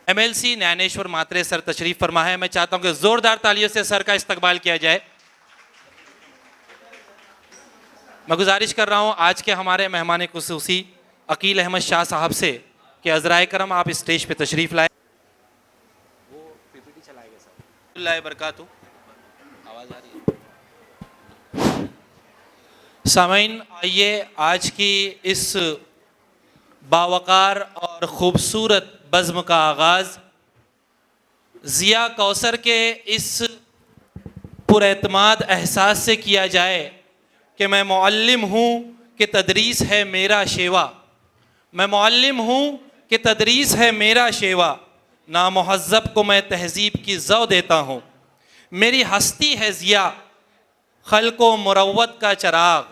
MLC Dnyaneshwar मात्रे sir तशरीफ फरमा है। मैं चाहता हूं कि जोरदार तालियों से सर का इस्तकबाल किया जाए। मैं गुजारिश कर रहा हूं आज के हमारे मेहमान खुसूसी अकील अहमद शाह साहब से कि अज़राए करम आप स्टेज पे तशरीफ लाए। वो PPT चलाएंगे सर। बरकातहू। आवाज़ आ रही है? सामीन, आइए आज की इस बावकार और ख़ूबसूरत बज़्म का आगाज़ ज़िया कौसर के इस पुरएतमाद एहसास से किया जाए कि मैं मुअल्लिम हूँ कि तदरीस है मेरा शेवा। मैं मुअल्लिम हूँ कि तदरीस है मेरा शेवा। नामुहज़्ज़ब को मैं तहज़ीब की ज़ौ देता हूँ। मेरी हस्ती है ज़िया खल्को मुरव्वत का चराग।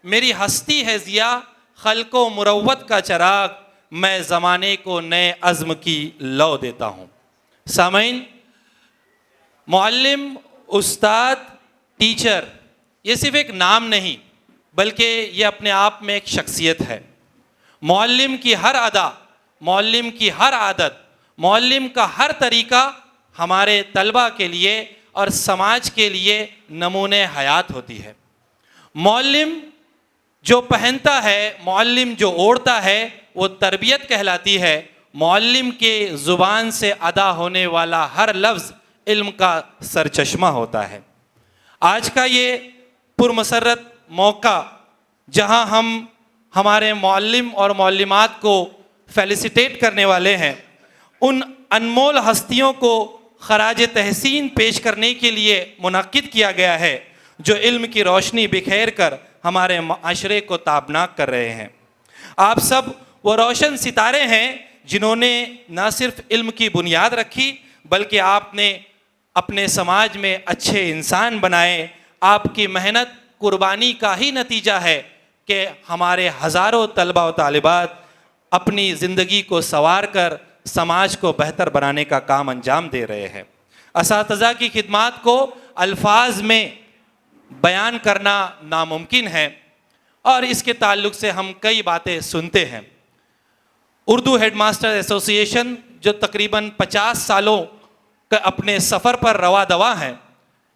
मेरी हस्ती है ज़िया खल्को मुरव्वत का चराग। मैं ज़माने को नए अज़्म की लौ देता हूँ। सामीन, मुअल्लिम, उस्ताद, टीचर ये सिर्फ एक नाम नहीं बल्कि ये अपने आप में एक शख्सियत है। मुअल्लिम की हर अदा, मुअल्लिम की हर आदत, मुअल्लिम का हर तरीका हमारे तलबा के लिए और समाज के लिए नमूने हयात होती है। मुअल्लिम जो पहनता है, मुअल्लिम जो ओढ़ता है वो तरबियत कहलाती है। मुअल्लिम के ज़ुबान से अदा होने वाला हर लफ्ज़ इल्म का सरचश्मा होता है। आज का ये पुरमसरत मौका जहां हम हमारे मुअल्लिम और मुअल्लिमात को फेलिसिटेट करने वाले हैं, उन अनमोल हस्तियों को खराज तहसीन पेश करने के लिए मुनक्किद किया गया है जो इल्म की रोशनी बिखेर कर हमारे माशरे को ताबनाक कर रहे हैं। आप सब वो रोशन सितारे हैं जिन्होंने न सिर्फ इल्म की बुनियाद रखी बल्कि आपने अपने समाज में अच्छे इंसान बनाए। आपकी मेहनत कुर्बानी का ही नतीजा है कि हमारे हज़ारों तलबा व तालिबात अपनी ज़िंदगी को संवार कर समाज को बेहतर बनाने का काम अंजाम दे रहे हैं। असातिज़ा की खिदमात को अल्फाज में बयान करना नामुमकिन है और इसके ताल्लुक़ से हम कई बातें सुनते हैं। उर्दू हेडमास्टर एसोसिएशन जो तकरीबन 50 सालों का अपने सफ़र पर रवा दवा है,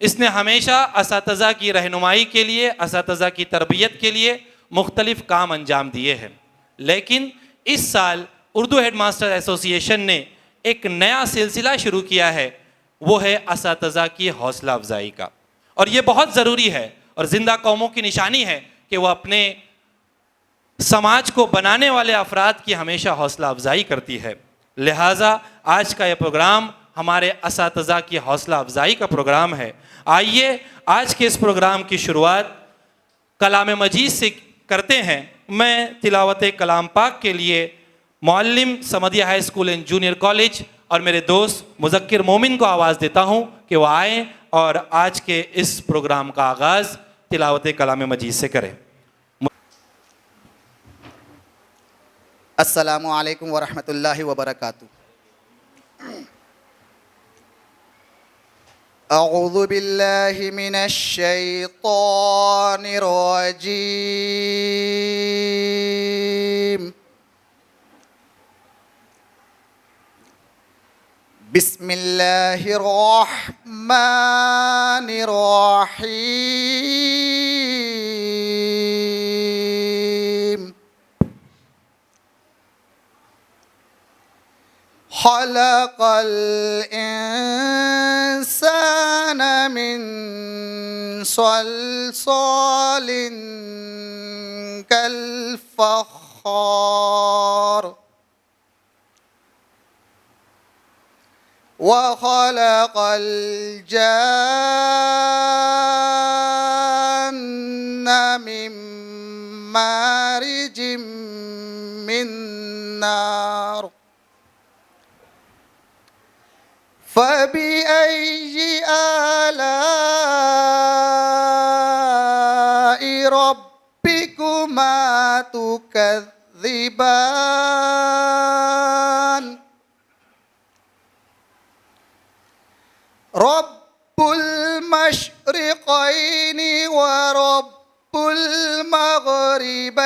इसने हमेशा असातिज़ा की रहनुमाई के लिए, असातिज़ा की तरबियत के लिए मुख्तलिफ़ काम अंजाम दिए हैं। लेकिन इस साल उर्दू हेडमास्टर एसोसिएशन ने एक नया सिलसिला शुरू किया है, वो है असातिज़ा की हौसला अफजाई का। और ये बहुत ज़रूरी है और ज़िंदा कौमों की निशानी है कि वह अपने समाज को बनाने वाले अफराद की हमेशा हौसला अफजाई करती है। लिहाजा आज का ये प्रोग्राम हमारे असातिज़ा की हौसला अफजाई का प्रोग्राम है। आइए आज के इस प्रोग्राम की शुरुआत कलाम मजीद से करते हैं। मैं तिलावत कलाम पाक के लिए Muallem Samdiya high school and junior college और मेरे दोस्त मुज़क्किर मोमिन को आवाज़ देता हूँ कि वह आए और आज के इस प्रोग्राम का आगाज़ तिलावत कलाम मजीद से करें। अस्सलामु अलैकुम वरहमतुल्लाहि वबरकातुहू। अऊज़ु बिल्लाहि मिनश शैतानिर रजीम। बिस्मिल्लाहिर रहमानिर रहीम। खलक़ल इंसान मिन सलसालिन कल फ़ख़्ख़ार व खलक़ल जन्न मिन मारिजिम मिन नार फ़बिअय्यि आलाइ रब्बिकुमा तुकज़्ज़िबान। रब्बुल मशरिक़ैनि व रब्बुल मग़रिबैन।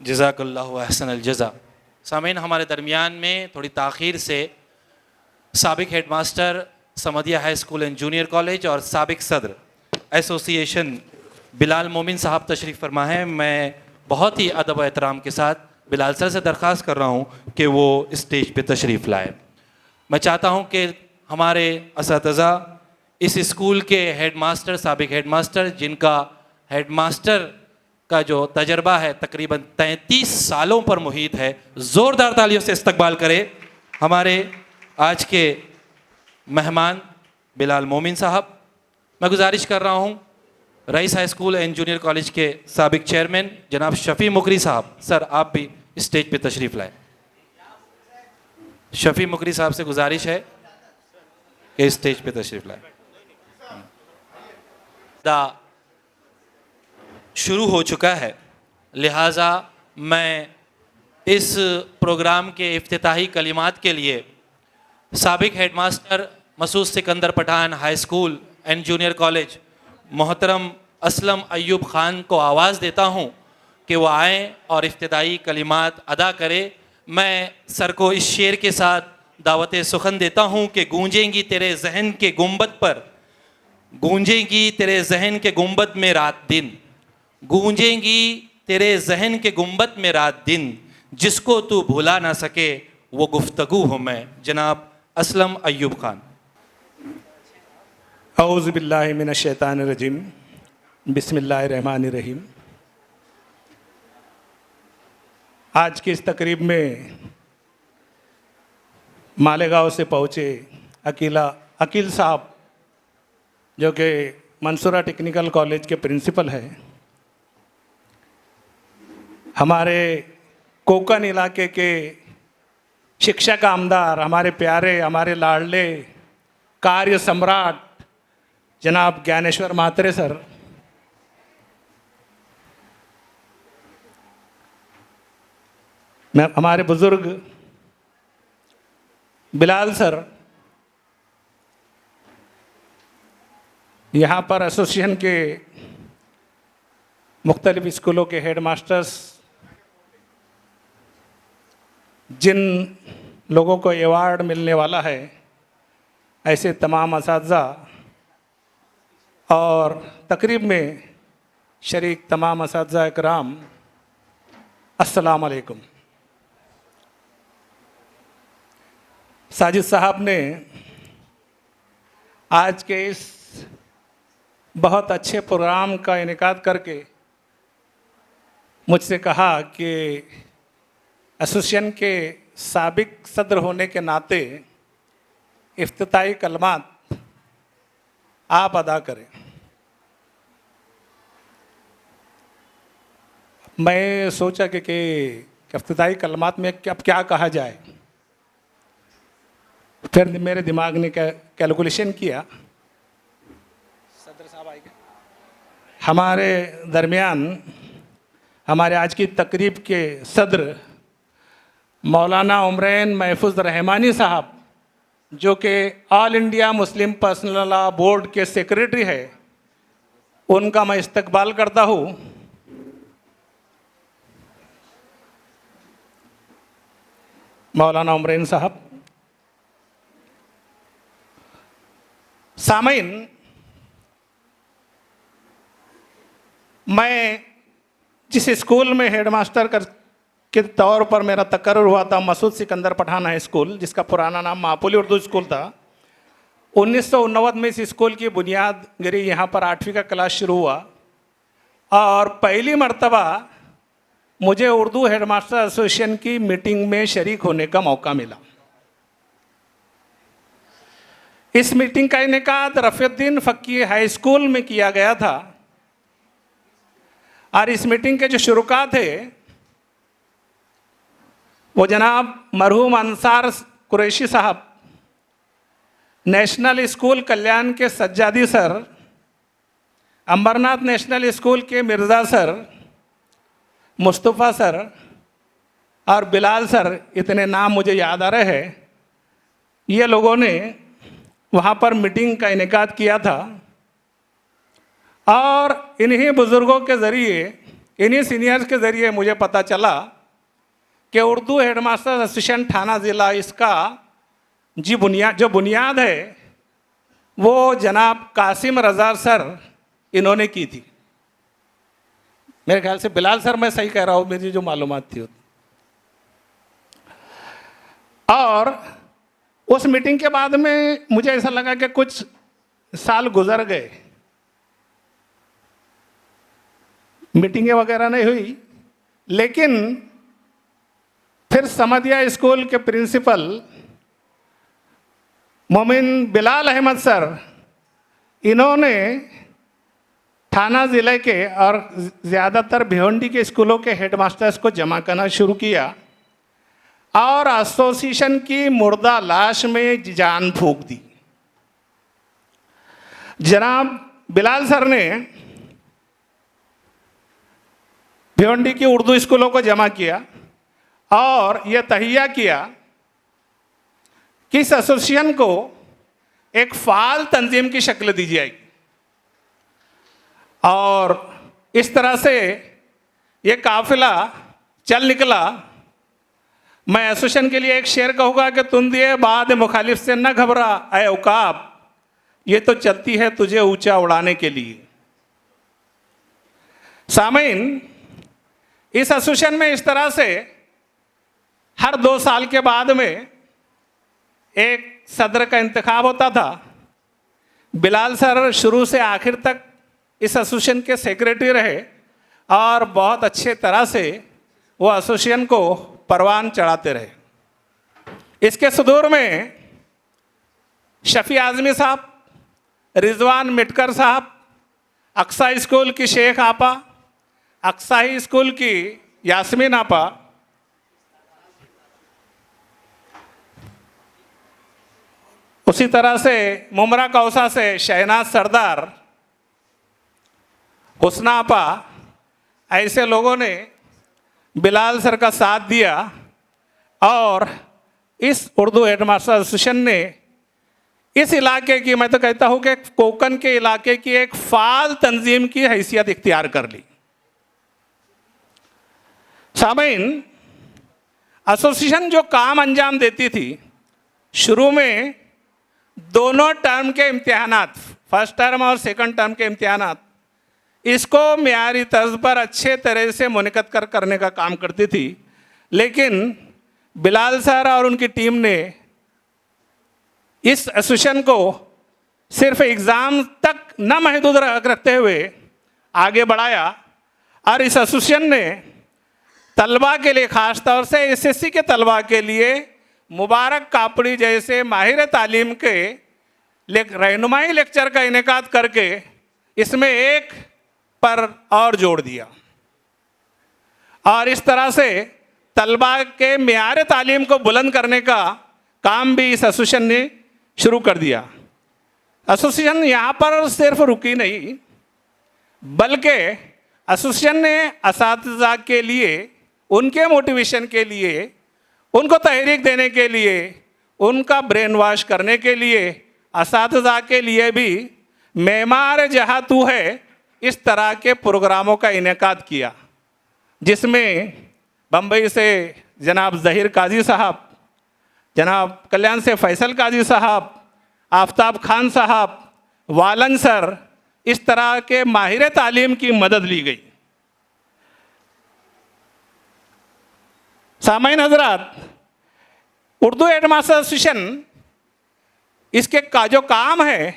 जज़ाकल्लाहु अहसनल जज़ा। सामीन, हमारे दरमियान में थोड़ी ताख़ीर से साबिक headmaster Samdiya high school and junior college और साबिक सदर एसोसिएशन बिलाल मोमिन साहब तशरीफ़ फरमा है। मैं बहुत ही अदब व एहतराम के साथ बिलाल सर से दरख्वास्त कर रहा हूँ कि वो स्टेज पे तशरीफ़ लाए। मैं चाहता हूँ कि हमारे असातिज़ा इस स्कूल के हेडमास्टर, साबिक हेडमास्टर, जिनका हेडमास्टर का जो तजर्बा है तकरीबन 33 सालों पर मुहित है, ज़ोरदार तालियों से इस्तकबाल करें हमारे आज के मेहमान बिलाल मोमिन साहब। मैं गुजारिश कर रहा हूँ Rais high school and junior college के साबिक चेयरमैन जनाब शफ़ी मुकरी साहब, सर आप भी स्टेज पे तशरीफ़ लाएं। शफ़ी मुकरी साहब से गुजारिश है कि स्टेज पे तशरीफ़ लाएं। शुरू हो चुका है, लिहाजा मैं इस प्रोग्राम के इफ्तिताही कलिमात के लिए साबिक headmaster Masood Sikandar Pathan high school and junior college मोहतरम असलम अय्यूब ख़ान को आवाज़ देता हूँ कि वो आएँ और इफ्तिताही कलिमात अदा करें। मैं सर को इस शेर के साथ दावत सुखन देता हूँ कि गूंजेंगी तेरे जहन के गुंबद पर, गूंजेंगी तेरे जहन के गुंबद में रात दिन, गूंजेंगी तेरे जहन के गुंबद में रात दिन, जिसको तू भुला ना सके वो गुफ्तगू हूँ मैं। जनाब असलम अय्यूब ख़ान। औज़ु बिल्लाहि मिनश शैतानिर रजीम, बिस्मिल्लाहिर रहमानिर रहीम। आज की इस तकरीब में मालेगांव से पहुँचे अकील साहब, जो कि मंसूरा टेक्निकल कॉलेज के प्रिंसिपल हैं, हमारे कोकन इलाके के शिक्षा का आमदार, हमारे प्यारे, हमारे लाडले कार्य सम्राट जनाब ज्ञानेश्वर मात्रे सर, मैं हमारे बुज़ुर्ग बिलाल सर, यहाँ पर एसोसिएशन के मुख्तलिफ स्कूलों के हेड मास्टर्स, जिन लोगों को अवार्ड मिलने वाला है, ऐसे तमाम असातिज़ा और तकरीब में शरीक तमाम असातिज़ा इकराम, अस्सलाम वालेकुम। साजिद साहब ने आज के इस बहुत अच्छे प्रोग्राम का इनेकाद करके मुझसे कहा कि एसोसिएशन के साबिक सदर होने के नाते इफ्तिताई कलमात आप अदा करें। मैं सोचा कि इफ्तिताई कलमात में अब क्या कहा जाए। फिर मेरे दिमाग ने कैलकुलेशन किया। सदर साहब आएंगे हमारे दरमियान, हमारे आज की तकरीब के सदर मौलाना उमरैन महफूज रहमानी साहब, जो कि all India Muslim personal law board के सेक्रेटरी है, उनका मैं इस्तकबाल करता हूँ। मौलाना उमरैन साहब। सामीन, मैं जिस स्कूल में हेडमास्टर के तौर पर मेरा तकर्रुर हुआ था, मसूद सिकंदर पठान हाई स्कूल, जिसका पुराना नाम मापुली उर्दू स्कूल था, 1989 में इस स्कूल की बुनियाद गिरी। यहाँ पर 8वीं का क्लास शुरू हुआ और पहली मर्तबा मुझे उर्दू हेडमास्टर एसोसिएशन की मीटिंग में शरीक होने का मौका मिला। इस मीटिंग का इनेकाद रफ़ीउद्दीन फ़क्की हाई स्कूल में किया गया था और इस मीटिंग के जो शुरुआत थे वो जनाब मरहूम अंसार कुरैशी साहब, नेशनल स्कूल कल्याण के सज्जादी सर, अंबरनाथ नेशनल स्कूल के मिर्ज़ा सर, मुस्तफ़ा सर और बिलाल सर, इतने नाम मुझे याद आ रहे हैं। ये लोगों ने वहाँ पर मीटिंग का इनेकाद किया था और इन्हीं बुज़ुर्गों के ज़रिए, इन्हीं सीनियर्स के ज़रिए मुझे पता चला कि उर्दू हेडमास्टर एसोसिएशन थाना ज़िला, इसका जो बुनियाद है वो जनाब कासिम रज़ा सर इन्होंने की थी। मेरे ख्याल से बिलाल सर, मैं सही कह रहा हूँ, मेरी जो मालूमात थी। और उस मीटिंग के बाद में मुझे ऐसा लगा कि कुछ साल गुजर गए, मीटिंगें वगैरह नहीं हुई, लेकिन फिर समदिया स्कूल के प्रिंसिपल मोमिन बिलाल अहमद सर, इन्होंने थाना ज़िले के और ज़्यादातर भिवंडी के स्कूलों के हेडमास्टर्स को जमा करना शुरू किया और एसोसिएशन की मुर्दा लाश में जान फूंक दी। जनाब बिलाल सर ने भिवंडी की उर्दू स्कूलों को जमा किया और यह तहिया किया कि इस एसोसिएशन को एक फ़ाल तंजीम की शक्ल दी जाएगी। और इस तरह से ये काफिला चल निकला। मैं एसोसिएशन के लिए एक शेर कहूँगा कि तुम दिए बाद मुखालिफ से न घबरा ऐ औकाब, ये तो चलती है तुझे ऊंचा उड़ाने के लिए। सामीन, इस एसोसिएशन में इस तरह से हर 2 साल के बाद में एक सदर का इंतखाब होता था। बिलाल सर शुरू से आखिर तक इस एसोसिएशन के सेक्रेटरी रहे और बहुत अच्छे तरह से वो एसोसिएशन को परवान चढ़ाते रहे। इसके सुदूर में शफी आज़मी साहब, रिजवान मिटकर साहब, अक्सा स्कूल की शेख आपा, अक्साही स्कूल की यास्मीन आपा, उसी तरह से मुमरा कौसा से शहनाज सरदार, हुस्ना आपा, ऐसे लोगों ने बिलाल सर का साथ दिया और इस उर्दू हेडमास्टर एसोसिएशन ने इस इलाके की, मैं तो कहता हूँ कि कोकन के इलाके की एक फ़ाल तंजीम की हैसियत इख्तियार कर ली। सामीन, एसोसिएशन जो काम अंजाम देती थी, शुरू में दोनों टर्म के इम्तिहानात, फर्स्ट टर्म और सेकंड टर्म के इम्तिहानात, इसको मियारी तर्ज पर अच्छे तरह से मुनक़द करने का काम करती थी। लेकिन बिलाल सर और उनकी टीम ने इस एसोसिएशन को सिर्फ एग्ज़ाम तक न महदूद रखते हुए आगे बढ़ाया और इस एसोसिएशन ने तलबा के लिए, ख़ास तौर से एसएससी के तलबा के लिए मुबारक कापड़ी जैसे माहिर तालीम के रहनुमाई लेक्चर का इनेकाद करके इसमें एक पर और जोड़ दिया। और इस तरह से तलबा के मेयार तालीम को बुलंद करने का काम भी इस एसोसिएशन ने शुरू कर दिया। एसोसिएशन यहाँ पर सिर्फ रुकी नहीं, बल्कि एसोसिएशन ने असातिज़ा के लिए, उनके मोटिवेशन के लिए, उनको तहरीक देने के लिए, उनका ब्रेन वॉश करने के लिए, असातिज़ा के लिए भी मेमार जहाँ तू है इस तरह के प्रोग्रामों का इनेकाद किया, जिसमें बम्बई से जनाब ज़हीर काजी साहब, जनाब कल्याण से फैसल काजी साहब, आफ्ताब खान साहब, वालन सर, इस तरह के माहिर तालीम की मदद ली गई। सामाईन हजरात, उर्दू हेडमास्टर एसोसिएशन इसके का जो काम है,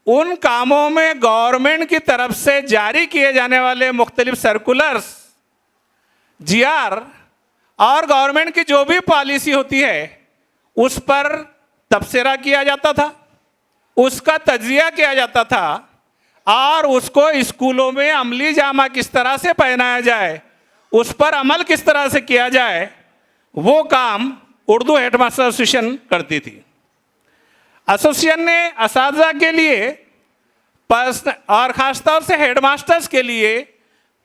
उन कामों में गवर्नमेंट की तरफ से जारी किए जाने वाले मुख्तलिफ सर्कुलर्स, जीआर और गवर्नमेंट की जो भी पॉलिसी होती है उस पर तबसरा किया जाता था, उसका तज्जिया किया जाता था और उसको स्कूलों में अमली जामा किस तरह से पहनाया जाए, उस पर अमल किस तरह से किया जाए, वो काम उर्दू हेडमास्टर एसोसिएशन करती थी। एसोसिएशन ने असातिज़ा के लिए और ख़ासतौर से हेडमास्टर्स के लिए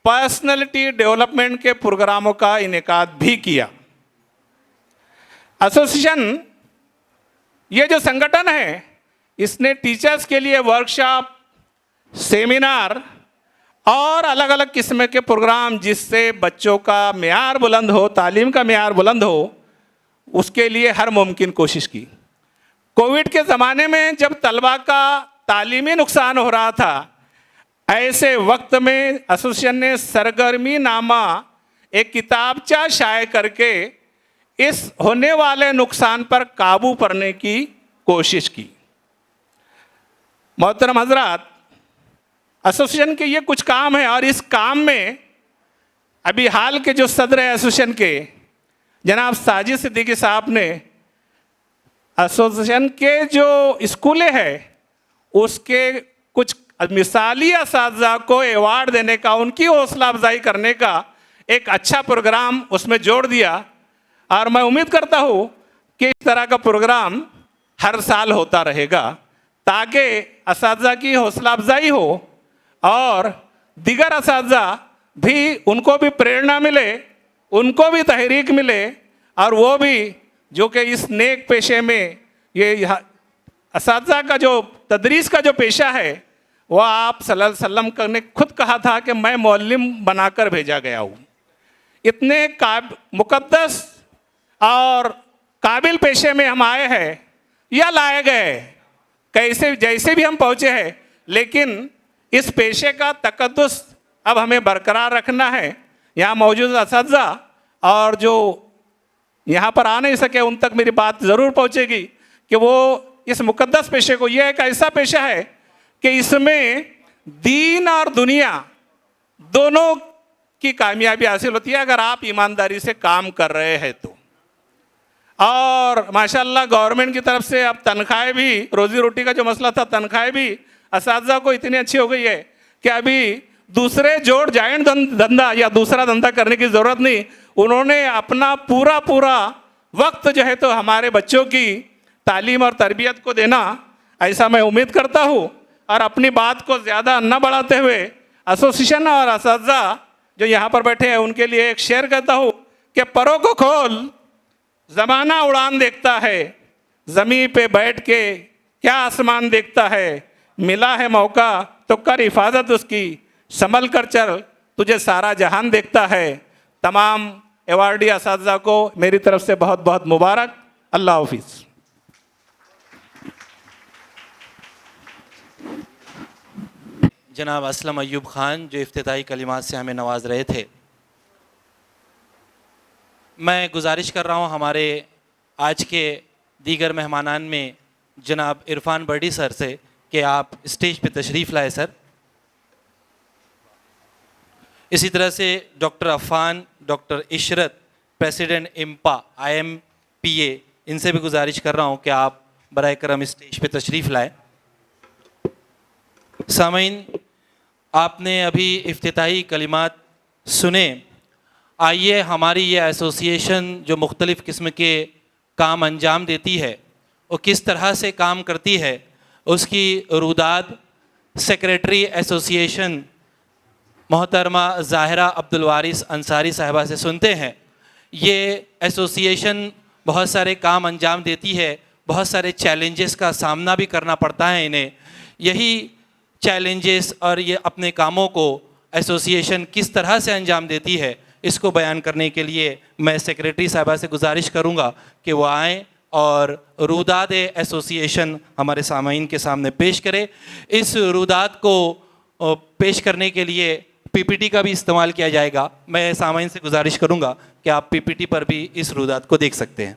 पर्सनैलिटी डेवलपमेंट के प्रोग्रामों का इनेकाद भी किया। एसोसिएशन, ये जो संगठन है, इसने टीचर्स के लिए वर्कशॉप, सेमिनार और अलग अलग किस्म के प्रोग्राम, जिससे बच्चों का मेयार बुलंद हो, तालीम का मेयार बुलंद हो, उसके लिए हर मुमकिन कोशिश की। कोविड के ज़माने में जब तलबा का तालीमी नुकसान हो रहा था, ऐसे वक्त में एसोसिएशन ने सरगर्मी नामा एक किताबचा शाये करके इस होने वाले नुकसान पर काबू पाने की कोशिश की। मोहतरम हजरात, एसोसिएशन के ये कुछ काम है और इस काम में अभी हाल के जो सदर है एसोसिएशन के, जनाब साजिद सिद्दीकी साहब ने एसोसिएशन के जो स्कूलें हैं उसके कुछ मिसाली असातिज़ा को अवार्ड देने का, उनकी हौसला अफजाई करने का एक अच्छा प्रोग्राम उसमें जोड़ दिया। और मैं उम्मीद करता हूँ कि इस तरह का प्रोग्राम हर साल होता रहेगा, ताकि असातिज़ा की हौसला अफजाई हो और दीगर असातिज़ा भी, उनको भी प्रेरणा मिले, उनको भी तहरीक मिले और वो भी जो कि इस नेक पेशे में, ये असातिज़ा का जो तदरीस का जो पेशा है, वह आप सल्लल्लाहु अलैहि वसल्लम ने खुद कहा था कि मैं मुअल्लिम बनाकर भेजा गया हूँ। इतने मुक़द्दस और काबिल पेशे में हम आए हैं या लाए गए, कैसे जैसे भी हम पहुँचे हैं, लेकिन इस पेशे का तकद्दुस अब हमें बरकरार रखना है। यहाँ मौजूद असातिज़ा और जो यहाँ पर आ नहीं सके, उन तक मेरी बात ज़रूर पहुँचेगी कि वो इस मुक़द्दस पेशे को, यह एक ऐसा पेशा है कि इसमें दीन और दुनिया दोनों की कामयाबी हासिल होती है अगर आप ईमानदारी से काम कर रहे हैं तो। और माशाल्लाह गवर्नमेंट की तरफ से अब तनख्वाहें भी, रोज़ी रोटी का जो मसला था, तनख्वाहें भी असातिज़ा को इतनी अच्छी हो गई है कि अभी दूसरे जोड़ जाइंट धंधा या दूसरा धंधा करने की ज़रूरत नहीं। उन्होंने अपना पूरा वक्त जो है तो हमारे बच्चों की तालीम और तरबियत को देना, ऐसा मैं उम्मीद करता हूँ। और अपनी बात को ज़्यादा न बढ़ाते हुए एसोसिएशन और असातिज़ा जो यहाँ पर बैठे हैं उनके लिए एक शेर कहता हूँ कि परों को खोल, ज़माना उड़ान देखता है, ज़मीन पे बैठ के क्या आसमान देखता है, मिला है मौका तो कर हिफाजत उसकी, संभल कर चल तुझे सारा जहान देखता है। तमाम अवार्डी असातिज़ा को मेरी तरफ से बहुत बहुत मुबारक। अल्लाह हाफिज़। जनाब असलम अय्यूब ख़ान जो इफ्तिताई कलिमात से हमें नवाज रहे थे, मैं गुजारिश कर रहा हूँ हमारे आज के दीगर मेहमानान में जनाब इरफान बर्डी सर से कि आप स्टेज पे तशरीफ़ लाए सर। इसी तरह से doctor Afan, doctor Ishrat, president IMPA IMPA, इनसे भी गुजारिश कर रहा हूँ कि आप बराए करम स्टेज पे तशरीफ़ लाएँ। सामीन, आपने अभी इफ्तिताई कलिमात सुने आइए हमारी ये एसोसिएशन जो मुख्तलिफ़ किस्म के काम अंजाम देती है वो किस तरह से काम करती है उसकी रुदाद सेक्रेटरी एसोसिएशन मोहतरमा ज़ाहिरा अब्दुल वारिस अंसारी साहिबा से सुनते हैं। ये एसोसिएशन बहुत सारे काम अंजाम देती है, बहुत सारे चैलेंजेस का सामना भी करना पड़ता है इन्हें। यही चैलेंजेस और ये अपने कामों को एसोसिएशन किस तरह से अंजाम देती है इसको बयान करने के लिए मैं सेक्रेटरी साहिबा से गुजारिश करूँगा कि वो आएँ और रुदाद एसोसिएशन हमारे सामाईन के सामने पेश करे। इस रुदाद को पेश करने के लिए पीपीटी का भी इस्तेमाल किया जाएगा। मैं सामाईन से गुजारिश करूंगा कि आप पीपीटी पर भी इस रुदाद को देख सकते हैं।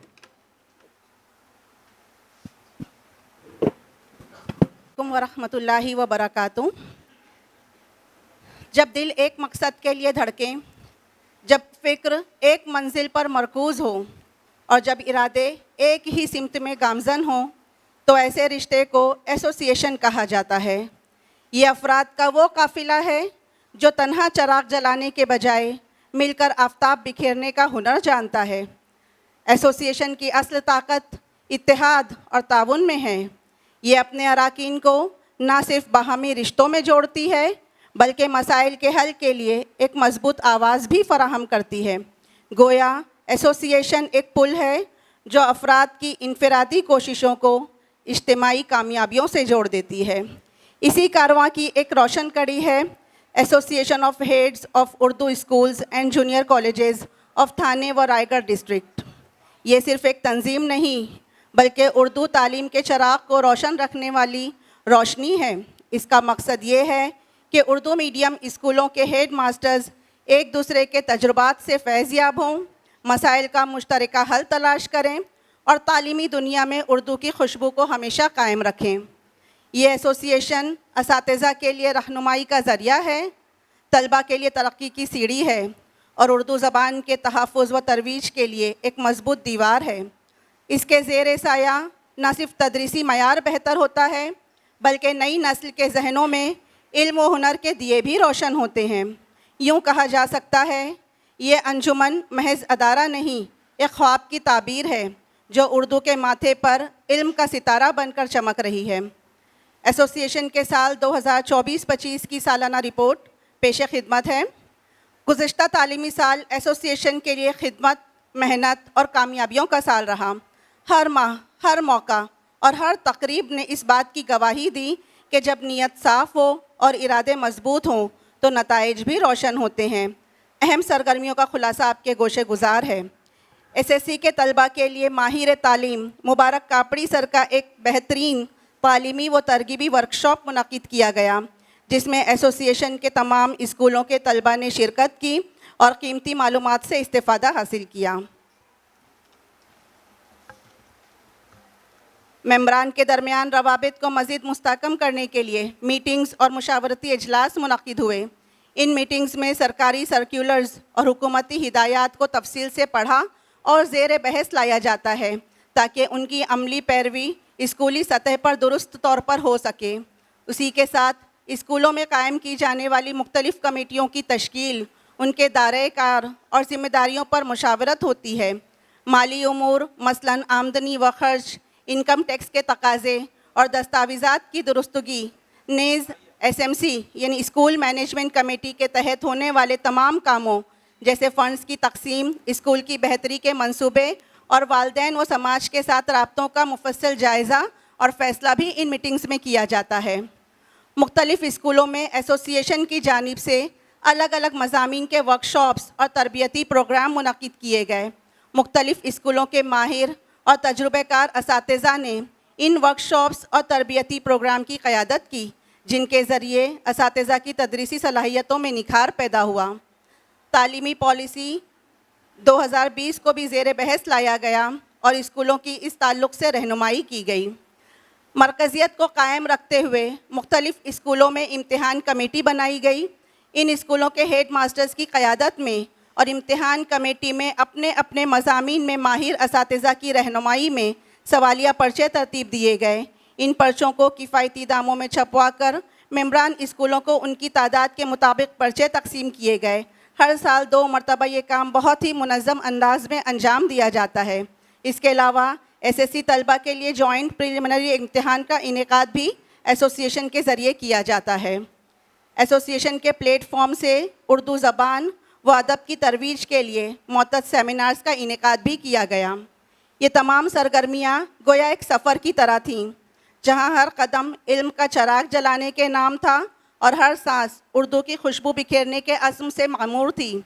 वरहमतुल्लाहि व बरकातुहू। जब दिल एक मकसद के लिए धड़के, जब फ़िक्र एक मंजिल पर मरकूज़ हो और जब इरादे एक ही सिमत में गामज़न हो तो ऐसे रिश्ते को एसोसिएशन कहा जाता है। ये अफराद का वो काफ़िला है जो तन्हा चराग जलाने के बजाय मिलकर आफताब बिखेरने का हुनर जानता है। एसोसिएशन की असल ताकत इत्तेहाद और ताउन में है। ये अपने अराकीन को ना सिर्फ बाहमी रिश्तों में जोड़ती है बल्कि मसाइल के हल के लिए एक मजबूत आवाज़ भी फराहम करती है। गोया एसोसिएशन एक पुल है जो अफराद की इनफरादी कोशिशों को इज्तिमाई कामयाबियों से जोड़ देती है। इसी कारवां की एक रोशन कड़ी है association of heads of Urdu schools and junior colleges of Thane व रायगढ़ डिस्ट्रिक्ट। ये सिर्फ़ एक तंजीम नहीं बल्कि उर्दू तालीम के चराग को रोशन रखने वाली रोशनी है। इसका मकसद ये है कि उर्दू मीडियम स्कूलों के हेड मास्टर्स एक दूसरे के तजुर्बात से फैज़याब हों, मसाइल का मुश्तरका हल तलाश करें और तालीमी दुनिया में उर्दू की खुशबू को हमेशा कायम रखें। ये एसोसिएशन असातिज़ा के लिए रहनुमाई का ज़रिया है, तलबा के लिए तरक्की की सीढ़ी है और उर्दू ज़बान के तहफ़्फ़ुज़ व तरवीज के लिए एक मजबूत दीवार है। इसके ज़ेर साया न सिर्फ तदरीसी मयार बेहतर होता है बल्कि नई नस्ल के जहनों में इल्म व हुनर के दिए भी रोशन होते हैं। यूँ कहा जा सकता है ये अंजुमन महज अदारा नहीं, एक ख्वाब की ताबीर है जो उर्दू के माथे पर इल्म का सितारा बनकर चमक रही है। एसोसिएशन के साल 2024-25 की सालाना रिपोर्ट पेश खिदमत है। गुज़िश्ता तालीमी साल एसोसिएशन के लिए खिदमत, मेहनत और कामयाबियों का साल रहा। हर माह, हर मौका और हर तकरीब ने इस बात की गवाही दी कि जब नीयत साफ़ हो और इरादे मजबूत हों तो नताइज भी रोशन होते हैं। अहम सरगर्मियों का खुलासा आपके गोशे गुजार है। एसएससी के तलबा के लिए माहिर तालीम मुबारक कापड़ी सर का एक बेहतरीन तालीमी व तरगीबी वर्कशॉप मुनक़िद किया गया जिसमें एसोसिएशन के तमाम स्कूलों के तलबा ने शिरकत की और कीमती मालूमात से इस्तेफ़ादा हासिल किया। मेंबरान के दरमियान रवाबित को मज़ीद मुस्तहकम करने के लिए मीटिंग्स और मुशावरती इजलास मुनक़िद हुए। इन मीटिंग्स में सरकारी सर्कुलर्स और हुकूमती हिदायत को तफसील से पढ़ा और ज़ेर बहस लाया जाता है ताकि उनकी अमली पैरवी स्कूली सतह पर दुरुस्त तौर पर हो सके। उसी के साथ स्कूलों में कायम की जाने वाली मुख्तलिफ़ कमेटियों की तश्कील, उनके दायरे कार और ज़िम्मेदारियों पर मुशावरत होती है। माली उमूर मसलन आमदनी व खर्च, इनकम टैक्स के तकाज़े और दस्तावेज़ात की दुरुस्तगी, नेज़ एसएमसी यानी स्कूल मैनेजमेंट कमेटी के तहत होने वाले तमाम कामों जैसे फ़ंड्स की तकसीम, स्कूल की बेहतरी के मंसूबे और वालिदैन व समाज के साथ राब्तों का मुफस्सल जायज़ा और फ़ैसला भी इन मीटिंग्स में किया जाता है। मुख्तलिफ़ स्कूलों में एसोसिएशन की जानिब से अलग अलग मज़ामीन के वर्कशॉप्स और तरबियती प्रोग्राम मुनक़िद किए गए। मुख्तलिफ़ स्कूलों के माहिर और तजुर्बेकार असातिज़ा ने इन वर्कशॉप्स और तरबियती प्रोग्राम की क़यादत की जिनके ज़रिए असातिज़ा की तदरीसी सलाहियतों में निखार पैदा हुआ। तालीमी पॉलिसी 2020 को भी ज़ेर बहस लाया गया और स्कूलों की इस ताल्लुक़ से रहनुमाई की गई। मरकज़ियत को कायम रखते हुए मुख्तलिफ़ स्कूलों में इम्तिहान कमेटी बनाई गई। इन स्कूलों के हेड मास्टर्स की क़यादत में और इम्तिहान कमेटी में अपने अपने मज़ामीन में माहिर असातिज़ा की रहनुमाई में सवालिया पर्चे तरतीब दिए गए। इन पर्चों को किफ़ायती दामों में छपवा कर मेम्बरान स्कूलों को उनकी तादाद के मुताबिक पर्चे तकसीम किए गए। हर साल 2 मरतबा ये काम बहुत ही मुनज़्ज़म अंदाज में अंजाम दिया जाता है। इसके अलावा एसएससी तलबा के लिए जॉइंट प्रिलिमिनरी इम्तिहान का इनेकाद भी एसोसिएशन के ज़रिए किया जाता है। एसोसिएशन के प्लेटफॉर्म से उर्दू ज़बान व अदब की तरवीज के लिए मुअत्तद सेमिनार्स का इनेकाद भी किया गया। ये तमाम सरगर्मियाँ गोया एक सफ़र की तरह थीं, जहाँ हर कदम इल्म का चराग जलाने के नाम था और हर सांस उर्दू की खुशबू बिखेरने के अज़्म से मामूर थी।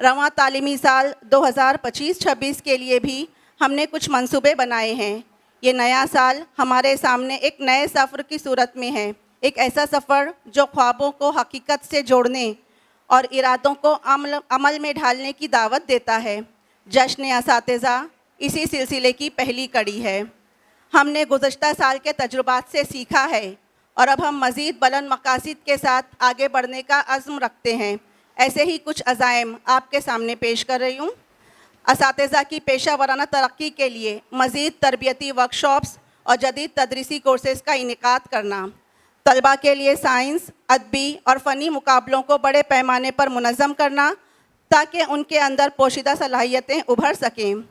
रवां तालीमी साल 2025-26 के लिए भी हमने कुछ मंसूबे बनाए हैं। ये नया साल हमारे सामने एक नए सफ़र की सूरत में है, एक ऐसा सफ़र जो ख्वाबों को हकीकत से जोड़ने और इरादों को अमल में ढालने की दावत देता है। जश्न असातिज़ा इसी सिलसिले की पहली कड़ी है। हमने गुज़श्ता साल के तजुर्बात से सीखा है और अब हम मज़ीद बुलंद मकासद के साथ आगे बढ़ने का अज़्म रखते हैं। ऐसे ही कुछ अज़ाइम आपके सामने पेश कर रही हूँ। असातिज़ा की पेशा वराना तरक्की के लिए मज़ीद तरबियती वर्कशॉप्स और जदीद तदरीसी कोर्सेज़ का इनेकाद करना, तलबा के लिए साइंस, अदबी और फ़नी मुकाबलों को बड़े पैमाने पर मुनज़्ज़म करना ताकि उनके अंदर पोशीदा सलाहियतें उभर सकें,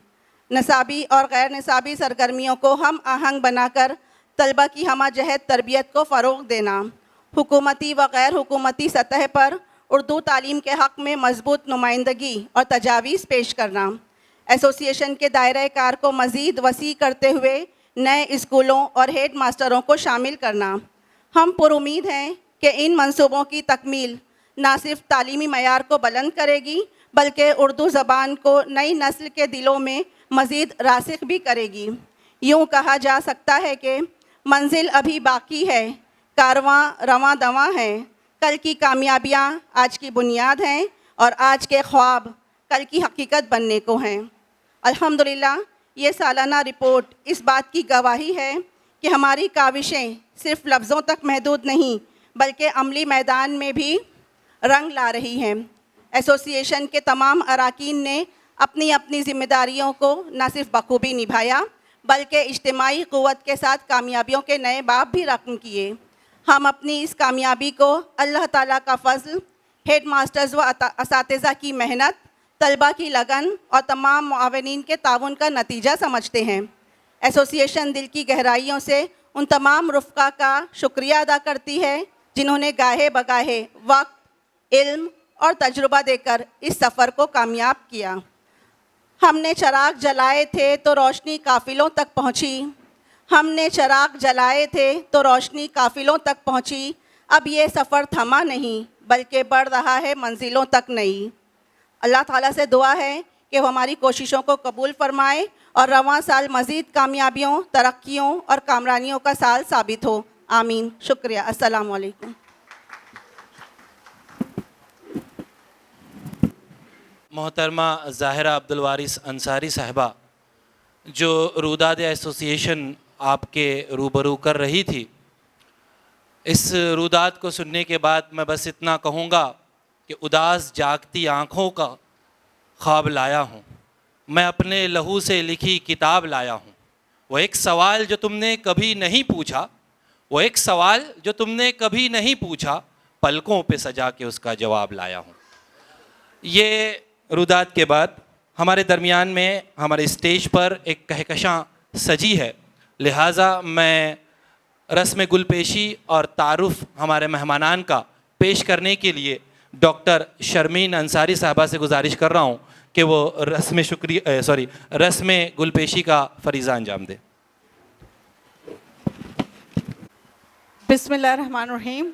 निसाबी और गैर निसाबी सरगर्मियों को हम आहंग बनाकर तलबा की हमाजहत तरबियत को फ़रोग़ देना, हुकूमती व गैर हुकूमती सतह पर उर्दू तालीम के हक़ में मज़बूत नुमाइंदगी और तजावीज़ पेश करना, एसोसिएशन के दायरे कार को मज़ीद वसी करते हुए नए स्कूलों और हेड मास्टरों को शामिल करना। हम पुरुमीद हैं कि इन मंसूबों की तकमील ना सिर्फ तालीमी मयार को बुलंद करेगी बल्कि उर्दू ज़बान को नई नस्ल के दिलों में मज़ीद रासिख भी करेगी। यूँ कहा जा सकता है कि मंजिल अभी बाकी है, कारवां रवां दवां है। कल की कामयाबियाँ आज की बुनियाद हैं और आज के ख्वाब कल की हकीकत बनने को हैं। अल्हम्दुलिल्लाह ये सालाना रिपोर्ट इस बात की गवाही है कि हमारी काविशें सिर्फ लफ्ज़ों तक महदूद नहीं बल्कि अमली मैदान में भी रंग ला रही हैं। एसोसिएशन के तमाम अराकीन ने अपनी अपनी ज़िम्मेदारियों को न सिर्फ बखूबी निभाया बल्कि इज्तिमाई क़ुव्वत के साथ कामयाबियों के नए बाब भी रक़म किए। हम अपनी इस कामयाबी को अल्लाह ताला का फ़ज़ल, हेड मास्टर्स व असातिज़ा की मेहनत, तलबा की लगन और तमाम मुआविनीन के ताउन का नतीजा समझते हैं। एसोसिएशन दिल की गहराइयों से उन तमाम रुफ़क़ा का शुक्रिया अदा करती है जिन्होंने गाहे बगाहे वक्त, इल्म और तजुर्बा देकर इस सफ़र को कामयाब किया। हमने चराग जलाए थे तो रोशनी काफ़िलों तक पहुँची, हमने चराग जलाए थे तो रोशनी काफ़िलों तक पहुँची। अब ये सफ़र थमा नहीं बल्कि बढ़ रहा है मंजिलों तक नई। अल्लाह ताला से दुआ है कि वो हमारी कोशिशों को कबूल फ़रमाए और रवां साल मज़ीद कामयाबियों, तरक्कियों और कामरानियों का साल साबित हो। आमीन। शुक्रिया। अस्सलाम वालेकुम। मोहतरमा ज़ाहिरा अब्दुल वारिस अंसारी साहिबा जो रूदाद एसोसिएशन आपके रूबरू कर रही थी, इस रूदात को सुनने के बाद मैं बस इतना कहूँगा कि उदास जागती आँखों का ख्वाब लाया हूँ, मैं अपने लहू से लिखी किताब लाया हूँ। वो एक सवाल जो तुमने कभी नहीं पूछा, वो एक सवाल जो तुमने कभी नहीं पूछा, पलकों पे सजा के उसका जवाब लाया हूँ। ये रुदात के बाद हमारे दरमियान में हमारे स्टेज पर एक कहकशां सजी है, लिहाजा मैं रस्म गुलपेशी और तारुफ हमारे मेहमानान का पेश करने के लिए डॉक्टर शर्मीन अंसारी साहबा से गुजारिश कर रहा हूँ कि वो रस्म गुलपेशी का फरीज़ा अंजाम दे। बिस्मिल्लाहिर्रहमानिर्रहीम।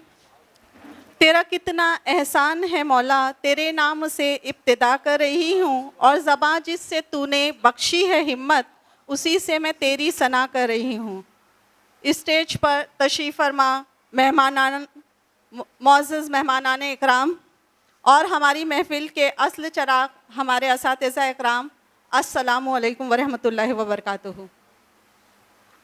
तेरा कितना एहसान है मौला, तेरे नाम से इब्तिदा कर रही हूँ और ज़बां जिससे तूने बख्शी है हिम्मत, उसी से मैं तेरी सना कर रही हूँ। स्टेज पर तशरीफ़ फरमा मुअज़्ज़ज़ मेहमानान इकराम और हमारी महफ़िल के असल चराग हमारे असातिज़ा इकराम, अस्सलामु अलैकुम वरहमतुल्लाहि वबरकातुहू।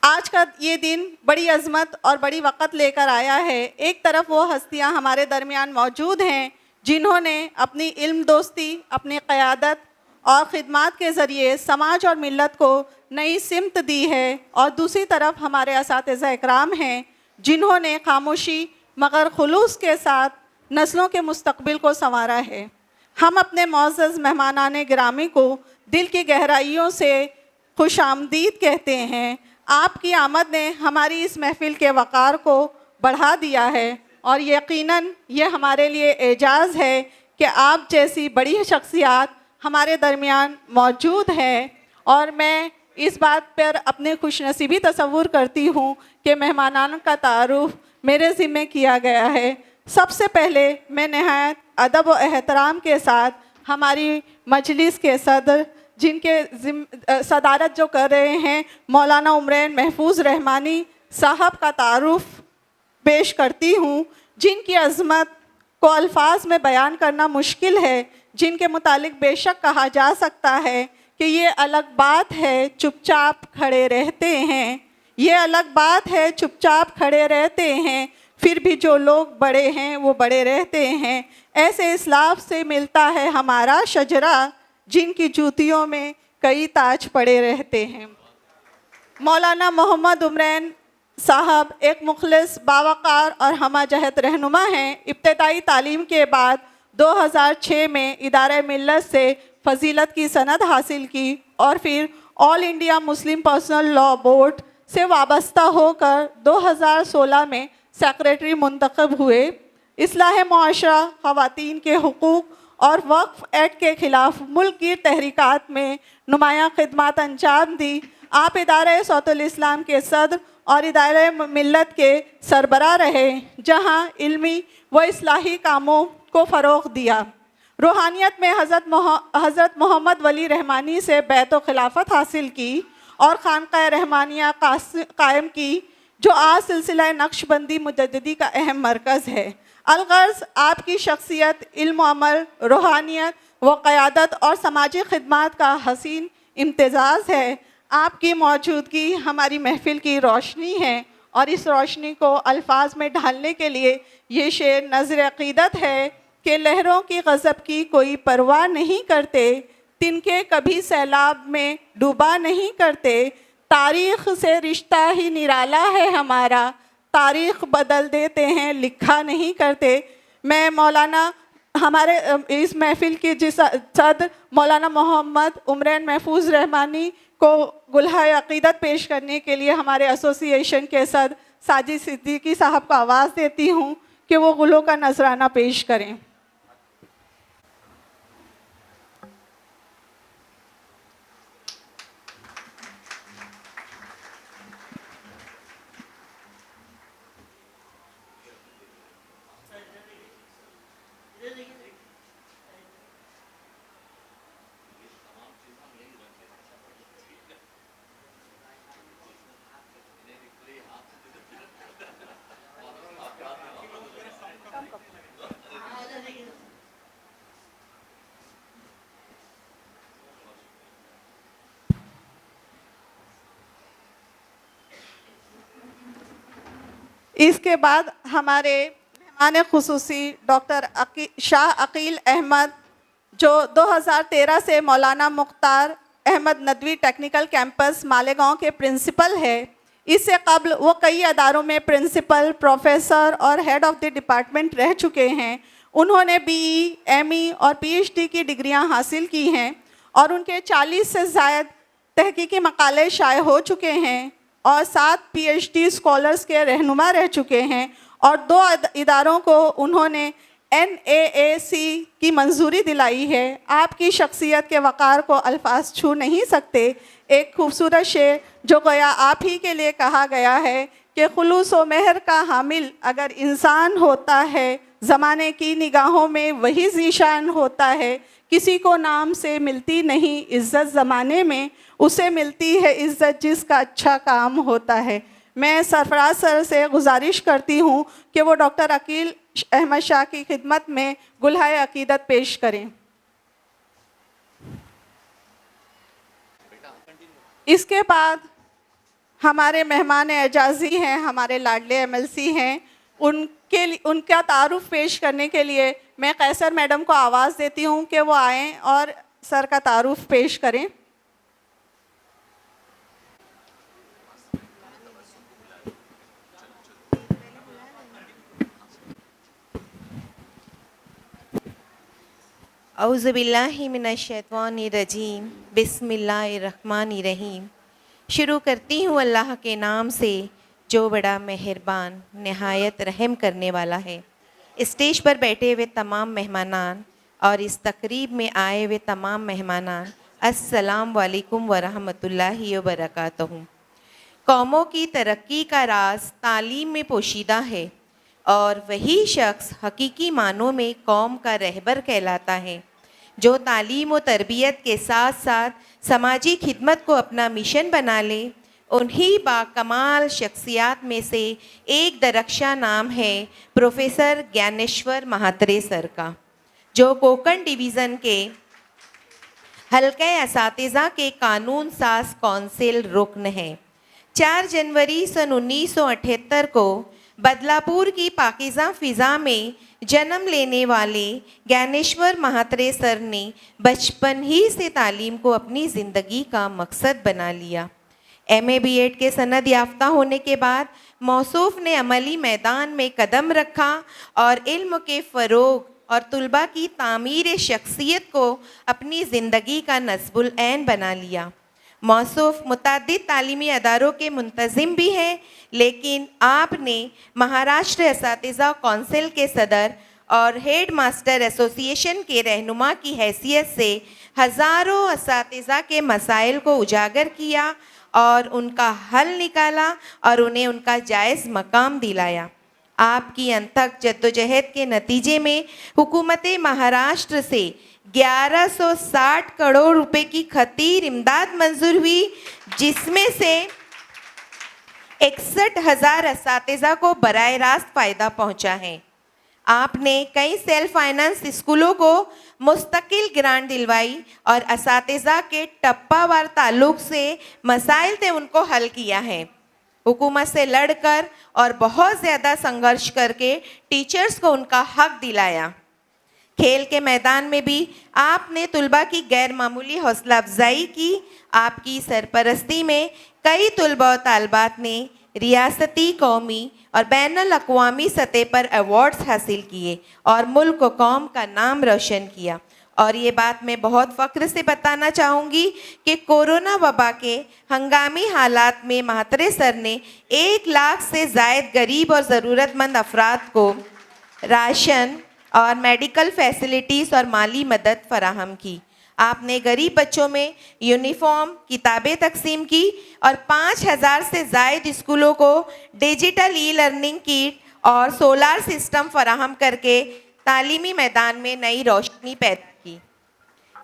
आज का ये दिन बड़ी अज़मत और बड़ी वक़्त लेकर आया है। एक तरफ वो हस्तियाँ हमारे दरमियान मौजूद हैं जिन्होंने अपनी इल्म दोस्ती, अपनी क़यादत और ख़िदमात के ज़रिए समाज और मिल्लत को नई सिमत दी है, और दूसरी तरफ हमारे असातिज़ा इकराम हैं जिन्होंने खामोशी मगर खुलूस के साथ नस्लों के मुस्तक़बिल को संवारा है। हम अपने मोअज़्ज़ज़ मेहमानाने गिरामी को दिल की गहराइयों से खुश आमदीद कहते हैं। आपकी आमद ने हमारी इस महफ़िल के वक़ार को बढ़ा दिया है और यकीनन ये हमारे लिए एजाज़ है कि आप जैसी बड़ी शख्सियत हमारे दरमियान मौजूद हैं। और मैं इस बात पर अपने खुशनसीबी तसव्वुर करती हूँ कि मेहमानान का तारुफ़ मेरे ज़िम्मे किया गया है। सबसे पहले मैं नहायत अदब व एहतराम के साथ हमारी मजलिस के सदर जिनके सदारत जो कर रहे हैं मौलाना उमरैन महफूज रहमानी साहब का तारुफ़ पेश करती हूँ, जिनकी अज़मत को अल्फाज में बयान करना मुश्किल है, जिनके मुतालिक बेशक कहा जा सकता है कि ये अलग बात है चुपचाप खड़े रहते हैं, ये अलग बात है चुपचाप खड़े रहते हैं, फिर भी जो लोग बड़े हैं वो बड़े रहते हैं। ऐसे इस्लाफ से मिलता है हमारा शजरा, जिनकी जूतियों में कई ताज पड़े रहते हैं। मौलाना मोहम्मद उमरैन साहब एक मुखलिस बावकार और हमाजहत रहनुमा हैं। इब्तदाई तालीम के बाद 2006 में इदारे मिल्लत से फ़जीलत की सनद हासिल की और फिर all India Muslim personal law board से वाबस्ता होकर 2016 में सेक्रेटरी मुंतखब हुए। इस्लाह मुआशरा, ख़वातीन के हुकूक़ और वक्फ़ एक्ट के ख़िलाफ़ मुल्क की तहरीकात में नुमायाँ खिदमत अंजाम दी। आप इदारे सौतुल इस्लाम के सदर और इदारे मिल्लत के सरबराह रहे, जहाँ इल्मी व इस्लाही कामों को फ़रोग़ दिया। रूहानियत में हज़रत मोहम्मद वली रहमानी से बैत व खिलाफत हासिल की और खानक़ाह रहमानिया कायम की, जो आज सिलसिला नक्शबंदी मुजद्दिदी का अहम मरकज़ है। अलगर्ज़ आपकी शख्सियत, इल्म अमल, रूहानियत व क़यादत और समाजी खिदमत का हसीन इम्तिज़ाज़ है। आपकी मौजूदगी हमारी महफ़िल की रोशनी है और इस रोशनी को अल्फाज में ढालने के लिए ये शेर नज़र अक़ीदत है कि लहरों की गज़ब की कोई परवाह नहीं करते, तिनके कभी सैलाब में डूबा नहीं करते, तारीख़ से रिश्ता ही निराला है हमारा, तारीख़ बदल देते हैं लिखा नहीं करते। मैं मौलाना हमारे इस महफ़िल की जिस सदर मौलाना मोहम्मद उमरैन महफूज रहमानी को गुलहाए अक़ीदत पेश करने के लिए हमारे एसोसिएशन के सदर साजिद सिद्दीकी साहब को आवाज़ देती हूँ कि वो गुलों का नजराना पेश करें। इसके बाद हमारे मेहमान खुसूसी डॉक्टर शाह अकील अहमद, जो 2013 से मौलाना मुख्तार अहमद नदवी टेक्निकल कैंपस मालेगांव के प्रिंसिपल है। इससे कबल वो कई अदारों में प्रिंसिपल, प्रोफेसर और हेड ऑफ़ द डिपार्टमेंट रह चुके हैं। उन्होंने BE, ME और PhD की डिग्रियां हासिल की हैं और उनके 40 से ज़ायद तहकीकी मकाले शाये हो चुके हैं और 7 PhD स्कॉलर्स के रहनुमा रह चुके हैं और 2 इदारों को उन्होंने NAAC की मंजूरी दिलाई है। आपकी शख्सियत के वक़ार को अल्फाज छू नहीं सकते। एक खूबसूरत शेर जो गोया आप ही के लिए कहा गया है कि खुलूस व मेहर का हामिल अगर इंसान होता है, ज़माने की निगाहों में वही ज़ीशान होता है। किसी को नाम से मिलती नहीं इज़्ज़त ज़माने में, उसे मिलती है इज़्ज़त जिसका अच्छा काम होता है। मैं सरफराज सर से गुजारिश करती हूँ कि वो डॉक्टर अकील अहमद शाह की खिदमत में गुलहाए अक़ीदत पेश करें। इसके बाद हमारे मेहमान एजाज़ी हैं, हमारे लाडले MLC हैं, उनका तारुफ पेश करने के लिए मैं कैसर मैडम को आवाज़ देती हूँ कि वो आएँ और सर का तारुफ पेश करें। औज़ुबिल्लाहिमिनश्शैतानिर्रजीम बिस्मिल्लाहिर्रहमानिर्रहीम। शुरू करती हूँ अल्लाह के नाम से जो बड़ा मेहरबान नहायत रहम करने वाला है। स्टेज पर बैठे हुए तमाम मेहमानान और इस तकरीब में आए हुए तमाम मेहमानान, अस्सलाम वालेकुम वरहमतुल्लाहि वबरकातुहू। कौमों की तरक्की का राज तालीम में पोशीदा है और वही शख्स हकीकी मानों में कौम का रहबर कहलाता है जो तालीम व तरबियत के साथ साथ समाजी खिदमत को अपना मिशन बना ले। उन्हीं बाकमाल शख्सियात में से एक दरख्शां नाम है प्रोफेसर ज्ञानेश्वर महात्रे सर का, जो कोंकण डिवीज़न के हल्के असातिज़ा के कानून साज कौंसिल रुकन है। 4 जनवरी सन 1978 को बदलापुर की पाकीज़ा फ़िज़ा में जन्म लेने वाले ज्ञानेश्वर महात्रे सर ने बचपन ही से तालीम को अपनी ज़िंदगी का मकसद बना लिया। MA B.Ed के सनद याफ्ता होने के बाद मौसूफ़ ने अमली मैदान में कदम रखा और इल्म के फ़रोग़ और तुलबा की तामीर शख्सियत को अपनी ज़िंदगी का नस्बुल ऐन बना लिया। मौसूफ़ मुतअद्दिद तालीमी अदारों के मुंतज़िम भी हैं, लेकिन आपने महाराष्ट्र असातिज़ा कौंसिल के सदर और हेड मास्टर एसोसिएशन के रहनुमा की हैसियत से हज़ारों असातिज़ा के मसाइल को उजागर किया और उनका हल निकाला और उन्हें उनका जायज़ मकाम दिलाया। आपकी अनथक जद्दोजहद के नतीजे में हुकूमत महाराष्ट्र से 1160 करोड़ रुपए की खतीर इमदाद मंजूर हुई, जिसमें से 61,000 असातिज़ा को बराह रास्त फ़ायदा पहुंचा है। आपने कई सेल्फ फाइनेंस स्कूलों को मुस्तकिल ग्रांट दिलवाई और असातिज़ा के टप्पावार ताल्लुक़ से मसाइल थे उनको हल किया है। हुकूमत से लड़कर और बहुत ज़्यादा संघर्ष करके टीचर्स को उनका हक दिलाया। खेल के मैदान में भी आपने तुलबा की गैर मामूली हौसला अफजाई की। आपकी सरपरस्ती में कई तुलबा और तालबात ने रियासती, कौमी और बैनुल अक़वामी सतह पर अवार्ड्स हासिल किए और मुल्क व कौम का नाम रोशन किया। और ये बात मैं बहुत फ़ख्र से बताना चाहूँगी कि कोरोना वबा के हंगामी हालात में महात्रे सर ने 1 लाख से ज़ायद गरीब और ज़रूरतमंद अफराद को राशन और मेडिकल फैसिलिटीज़ और माली मदद फराहम की। आपने गरीब बच्चों में यूनिफॉर्म, किताबें तकसीम की और 5,000 से ज़ायद स्कूलों को डिजिटल ई-लर्निंग किट और सोलार सिस्टम फराहम करके तालीमी मैदान में नई रोशनी पैदा की।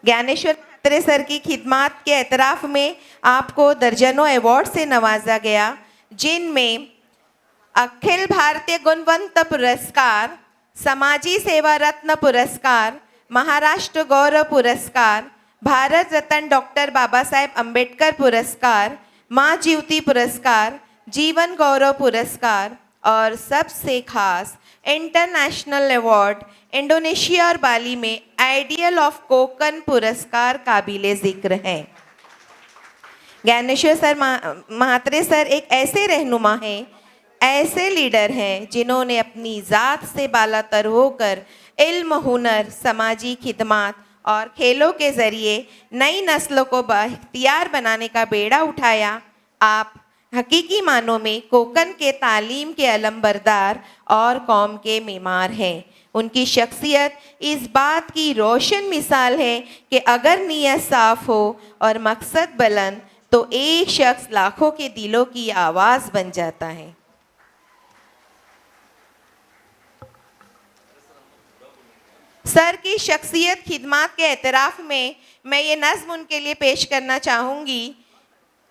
ज्ञानेश्वर महात्रे सर की खिदमात के एतराफ़ में आपको दर्जनों अवार्ड से नवाजा गया, जिनमें अखिल भारतीय गुणवंत पुरस्कार, समाजी सेवा रत्न पुरस्कार, महाराष्ट्र गौरव पुरस्कार, भारत रत्न डॉक्टर बाबा साहेब अम्बेडकर पुरस्कार, माँ जीवती पुरस्कार, जीवन गौरव पुरस्कार और सबसे खास इंटरनेशनल अवार्ड इंडोनेशिया और बाली में आइडियल ऑफ कोकन पुरस्कार काबिले ज़िक्र हैं। ज्ञानेश्वर सर महात्रे सर एक ऐसे रहनुमा हैं, ऐसे लीडर हैं जिन्होंने अपनी ज़ात से बालातर होकर इल्म, हुनर, समाजी खिदमात और खेलों के ज़रिए नई नस्लों को बाइख्तियार बनाने का बेड़ा उठाया। आप हकीकी मानों में कोकन के तालीम के अलमबरदार और कौम के मीमार हैं। उनकी शख्सियत इस बात की रोशन मिसाल है कि अगर नीयत साफ़ हो और मकसद बुलंद तो एक शख्स लाखों के दिलों की आवाज़ बन जाता है। सर की शख्सियत खिदमात के एतराफ़ में मैं ये नज़्म उनके लिए पेश करना चाहूँगी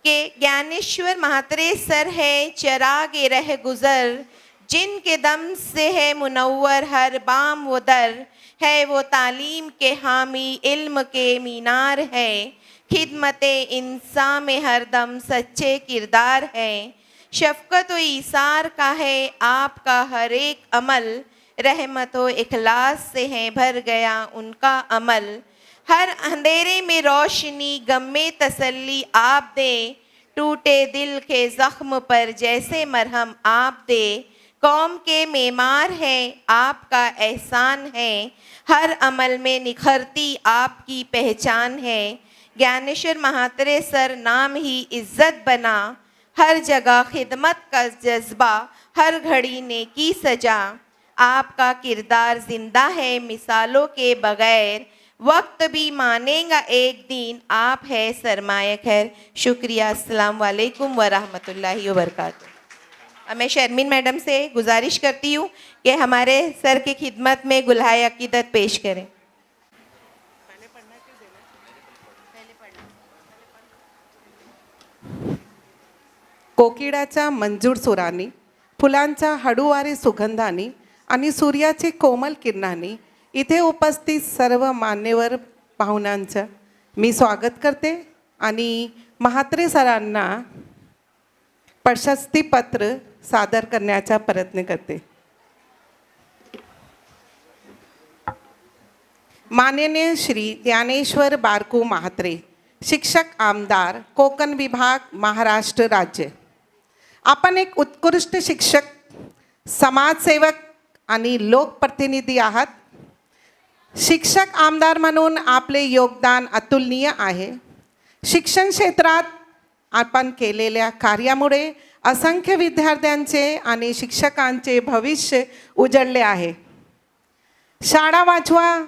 कि ज्ञानेश्वर महात्रे सर है चराग रह गुज़र, जिनके दम से है मुनव्वर हर बाम व दर, है वो तालीम के हामी इल्म के मीनार है, खिदमत इंसान में हरदम सच्चे किरदार है, शफ़क़त व ईसार का है आपका हर एक अमल, रहमत व इखलास से है भर गया उनका अमल, हर अंधेरे में रोशनी गम में तसल्ली आप दे, टूटे दिल के ज़ख्म पर जैसे मरहम आप दे, कौम के मेमार हैं, आपका एहसान है, हर अमल में निखरती आपकी पहचान है। ज्ञानेश्वर महात्रे सर नाम ही इज्जत बना, हर जगह खिदमत का जज्बा, हर घड़ी नेकी सजा। आपका किरदार जिंदा है मिसालों के बगैर, वक्त भी मानेगा एक दिन, आप है सरमाए खैर। शुक्रिया। अस्सलाम वालेकुम व रहमतुल्लाहि व बरकातुहू। अब मैं शर्मीन मैडम से गुजारिश करती हूँ कि हमारे सर की खिदमत में गुलहाए अकीदत पेश करें। कोकिळाच्या मंजूळ सुरांनी, फुलांच्या हळूवारे सुगंधानी आणि सूर्याचे कोमल किरणांनी इथे उपस्थित सर्व मान्यवर पाहुण्यांचं मी स्वागत करते आणि म्हात्रे सरांना प्रशस्तीपत्र सादर करण्याचा प्रयत्न करते। माननीय श्री ज्ञानेश्वर बारकू म्हात्रे, शिक्षक आमदार, कोकण विभाग, महाराष्ट्र राज्य। आपण एक उत्कृष्ट शिक्षक, समाजसेवक आणि लोकप्रतिनिधी आहात। शिक्षक आमदार म्हणून आपले योगदान अतुलनीय आहे। शिक्षण क्षेत्रात आपण केलेल्या कार्यामुळे असंख्य विद्यार्थ्यांचे आणि शिक्षकांचे भविष्य उजळले आहे। शाळा वाचवा,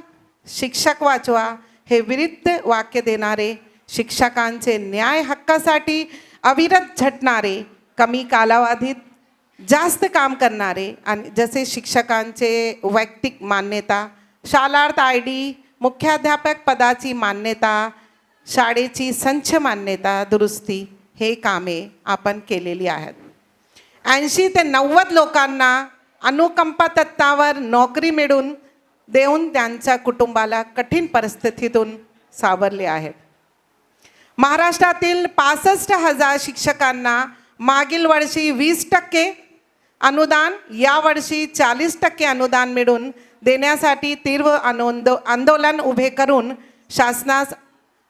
शिक्षक वाचवा हे विरुद्ध वाक्य देणारे, शिक्षकांचे न्याय हक्कासाठी अविरत झटणारे, कमी कालावधीत जास्त काम करणारे आणि जसे शिक्षकांचे वैयक्तिक मान्यता, शालार्थ ID, मुख्याध्यापक पदाची मान्यता, शाळेची संच मान्यता दुरुस्ती हे कामे आपण केलेली आहेत। 80 ते 90 लोकांना अनुकंपा तत्त्वावर नोकरी मिळवून देऊन त्यांच्या कुटुंबाला कठीण परिस्थितीतून सावरले आहेत। महाराष्ट्रातील 65,000 शिक्षकांना मागील वर्षी 20% अनुदान, यावर्षी 40% अनुदान मिळवून देण्यासाठी तीव्र आंदोलन उभे करून शासनास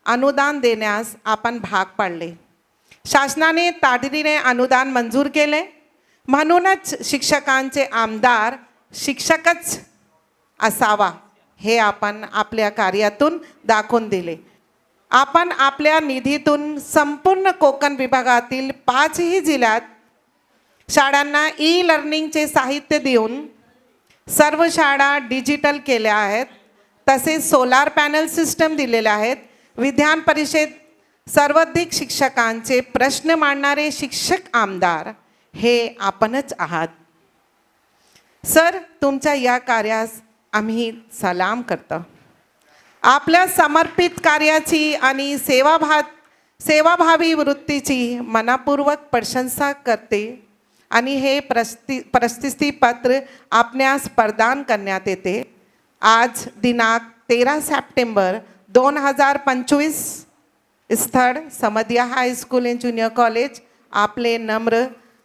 अनुदान देण्यास आपण भाग पाडले। शासनाने तातडीने अनुदान मंजूर केले, म्हणूनच शिक्षकांचे आमदार शिक्षकच असावा हे आपण आपल्या कार्यातून दाखवून दिले। आपण आपल्या निधीतून संपूर्ण कोकण विभागातील 5ही जिल्ह्यात शाळांना ई-लर्निंगचे साहित्य देऊन सर्व शाळा डिजिटल केल्या आहेत। तसेच सोलार पॅनल सिस्टम दिलेले आहेत। विधान परिषद सर्वाधिक शिक्षकांचे प्रश्न मांडणारे शिक्षक आमदार हे आपणच आहात। सर, तुमच्या या कार्यास आम्ही सलाम करतो। आपल्या समर्पित कार्याची आणि सेवाभावी वृत्तीची मनपूर्वक प्रशंसा करते आणि हे प्रशस्तीपत्र आपणास प्रदान करण्यात येते। आज दिनांक 13 सप्टेंबर 2025, स्थळ Samadiya high school and junior college. आपले नम्र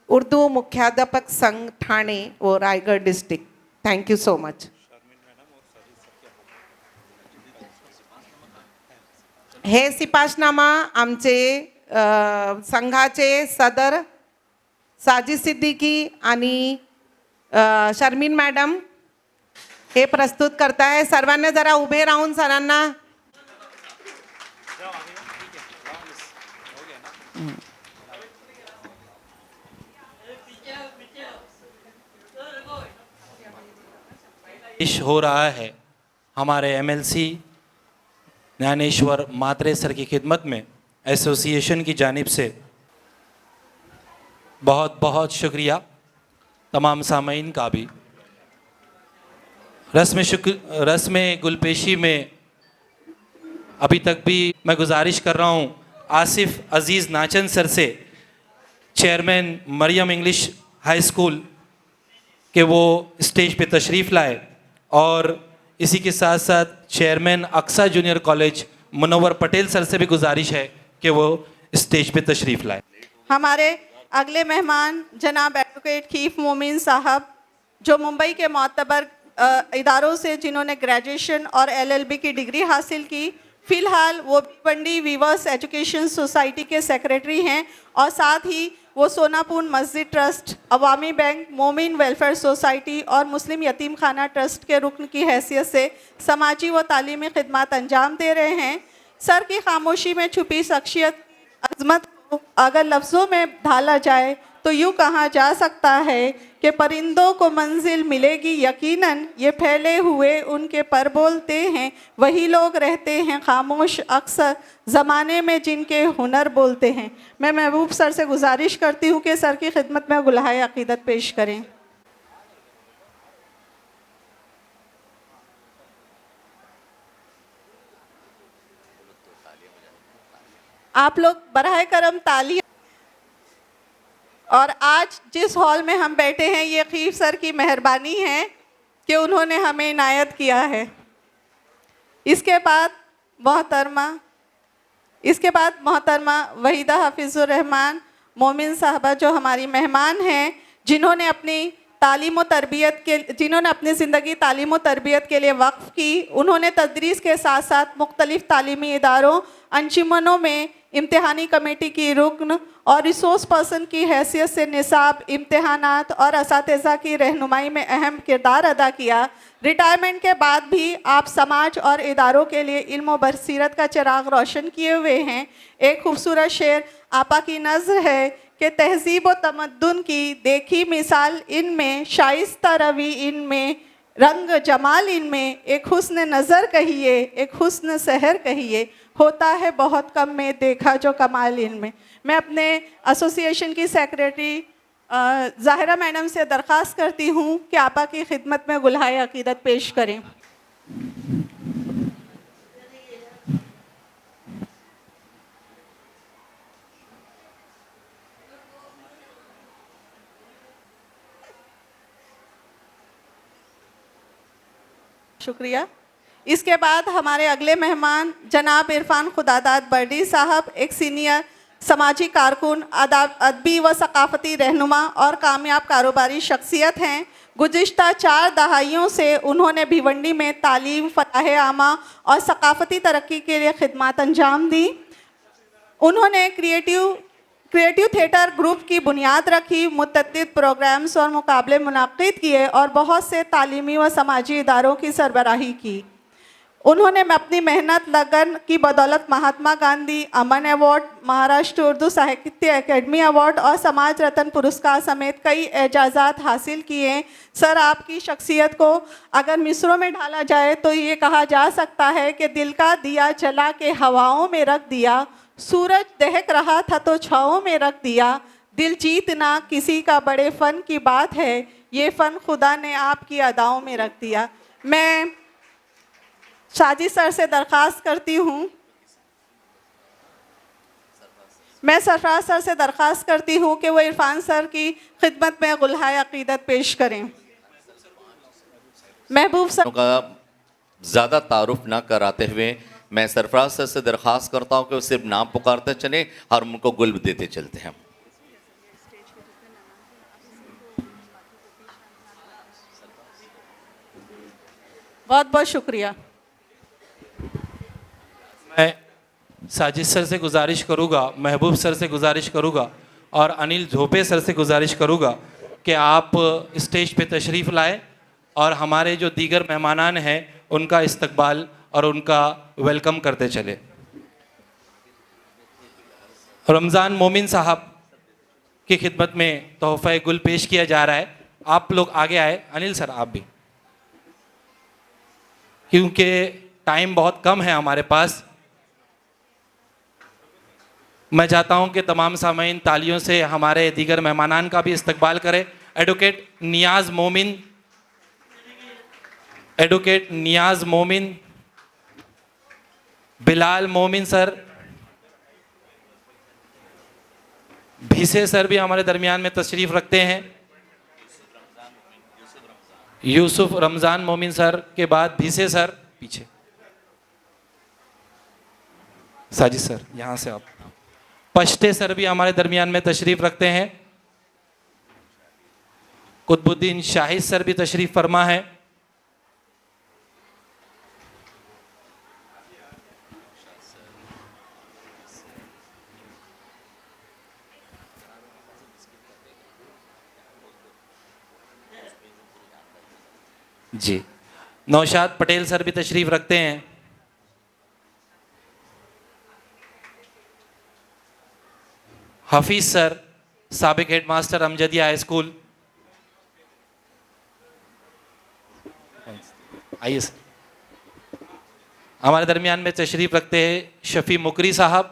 उर्दू मुख्याध्यापक संघ ठाणे व Raigad district. Thank you so much. हे सिपाशनामा आमचे संघाचे सदर साजिद सिद्दीकी आणि शर्मीन मॅडम हे प्रस्तुत करताय। सर्वांना जरा उभे राहून सरांना हो रहा है हमारे MLC ज्ञानेश्वर म्हात्रे सर की खिदमत में एसोसिएशन की जानिब से बहुत बहुत शुक्रिया। तमाम सामीन का भी रस्म गुलपेशी में अभी तक भी मैं गुजारिश कर रहा हूँ आसिफ अज़ीज़ नाचन सर से, chairman Mariyam English high school, कि वो स्टेज पे तशरीफ़ लाए। और इसी के साथ साथ chairman Aqsa junior college Munawwar Patel sir से भी गुजारिश है कि वो स्टेज पे तशरीफ़ लाए। हमारे अगले मेहमान जनाब एडवोकेट खीफ मोमिन साहब, जो मुंबई के मोतबर इदारों से जिन्होंने ग्रेजुएशन और LLB की डिग्री हासिल की। फ़िलहाल वो भिवंडी वीवर्स एजुकेशन सोसाइटी के सेक्रेटरी हैं और साथ ही वो सोनापुर मस्जिद ट्रस्ट, अवामी बैंक, मोमिन वेलफेयर सोसाइटी और मुस्लिम यतीम खाना ट्रस्ट के रुकन की हैसियत से समाजी व तालीमी खिदमत अंजाम दे रहे हैं। सर की खामोशी में छुपी शख्सियत अजमत को अगर लफ्ज़ों में ढाला जाए तो यूँ कहा जा सकता है कि परिंदों को मंजिल मिलेगी यकीनन, ये फैले हुए उनके पर बोलते हैं, वही लोग रहते हैं खामोश अक्सर ज़माने में जिनके हुनर बोलते हैं। मैं महबूब सर से गुजारिश करती हूँ कि सर की खिदमत में गुलहाए अक़ीदत पेश करें। आप लोग बराह करम ताली। और आज जिस हॉल में हम बैठे हैं ये खीफ सर की मेहरबानी है कि उन्होंने हमें इनायत किया है। इसके बाद मोहतरमा वहीदा हफीज़ुर रहमान मोमिन साहबा जो हमारी मेहमान हैं, जिन्होंने अपनी ज़िंदगी तालीम व तरबियत के लिए वक्फ़ की। उन्होंने तदरीस के साथ साथ मुख्तलिफ़ तालीमी इदारों, अंजुमनों में इम्तिहानी कमेटी की रुकन और रिसोर्स पर्सन की हैसियत से निसाब, इम्तिहानात और असातिज़ा की रहनुमाई में अहम किरदार अदा किया। रिटायरमेंट के बाद भी आप समाज और इदारों के लिए इल्म व बसीरत का चिराग रोशन किए हुए हैं। एक खूबसूरत शेर आपा की नज़्र है कि तहज़ीब व तमद्दुन की देखी मिसाल इनमें, शाइस्ता रवी इनमें, रंग जमाल इनमें, एक हुस्न नज़र कहिए, एक हुस्न सहर कहिए, होता है बहुत कम में देखा जो कमाल इनमें। मैं अपने एसोसिएशन की सेक्रेटरी ज़ाहिरा मैडम से दरख्वास्त करती हूँ कि आपा की खिदमत में गुलहाए अक़ीदत पेश करें। शुक्रिया। इसके बाद हमारे अगले मेहमान जनाब इरफान खुदादाद बर्डी साहब, एक सीनियर समाजी कारकुन, अदबी व सकाफ़ती रहनुमा और कामयाब कारोबारी शख्सियत हैं। गुज़िश्ता 4 दहाइयों से उन्होंने भिवंडी में तालीम, फ़लाह आमा और सकाफ़ती तरक्की के लिए खिदमत अंजाम दी। उन्होंने क्रिएटिव थिएटर ग्रुप की बुनियाद रखी, मुतअद्दिद प्रोग्राम्स और मुकाबले मुनाक़िद किए और बहुत से तालीमी व समाजी इदारों की सरबराही की। उन्होंने अपनी मेहनत लगन की बदौलत महात्मा गांधी अमन अवार्ड, महाराष्ट्र उर्दू साहित्य अकेडमी अवार्ड और समाज रत्न पुरस्कार समेत कई एजाज़ात हासिल किए। सर, आपकी शख्सियत को अगर मिसरों में ढाला जाए तो ये कहा जा सकता है कि दिल का दिया जला के हवाओं में रख दिया, सूरज दहक रहा था तो छाँव में रख दिया, दिल जीतना किसी का बड़े फ़न की बात है, ये फ़न खुदा ने आपकी अदाओं में रख दिया। मैं साजिद सर से दरख्वास्त करती हूँ सरफराज सर से दरख्वास्त करती हूँ कि वो इरफान सर की खिदमत में गुलहाए अक़ीदत पेश करें। महबूब सर का ज़्यादा तारुफ ना कराते हुए मैं सरफराज सर से दरख्वास्त करता हूँ कि वो सिर्फ नाम पुकारते चले और उनको गुल देते चलते हैं। बहुत बहुत शुक्रिया। मैं साजिद सर से गुजारिश करूँगा, महबूब सर से गुजारिश करूँगा और अनिल झोपे सर से गुजारिश करूँगा कि आप स्टेज पे तशरीफ़ लाएं और हमारे जो दीगर मेहमानान हैं उनका इस्तकबाल और उनका वेलकम करते चले। रमज़ान मोमिन साहब की खिदमत में तोहफ़ा गुल पेश किया जा रहा है। आप लोग आगे आए। अनिल सर आप भी, क्योंकि टाइम बहुत कम है हमारे पास। मैं चाहता हूं कि तमाम सामीन तालियों से हमारे दीगर मेहमानान का भी इस्तकबाल करें। एडवोकेट नियाज मोमिन, बिलाल मोमिन सर, भीसे सर भी हमारे दरमियान में तशरीफ़ रखते हैं। यूसुफ रमज़ान मोमिन सर के बाद भीसे सर पीछे। साजिद सर यहाँ से आप। पश्ते सर भी हमारे दरमियान में तशरीफ़ रखते हैं। कुतुबुद्दीन शाहिद सर भी तशरीफ़ फरमा है। जी, नौशाद पटेल सर भी तशरीफ रखते हैं। हफीज सर, साबिक हेडमास्टर अमजदिया हाई स्कूल, आइए सर। हमारे दरमियान में तशरीफ रखते हैं शफी मुकरी साहब।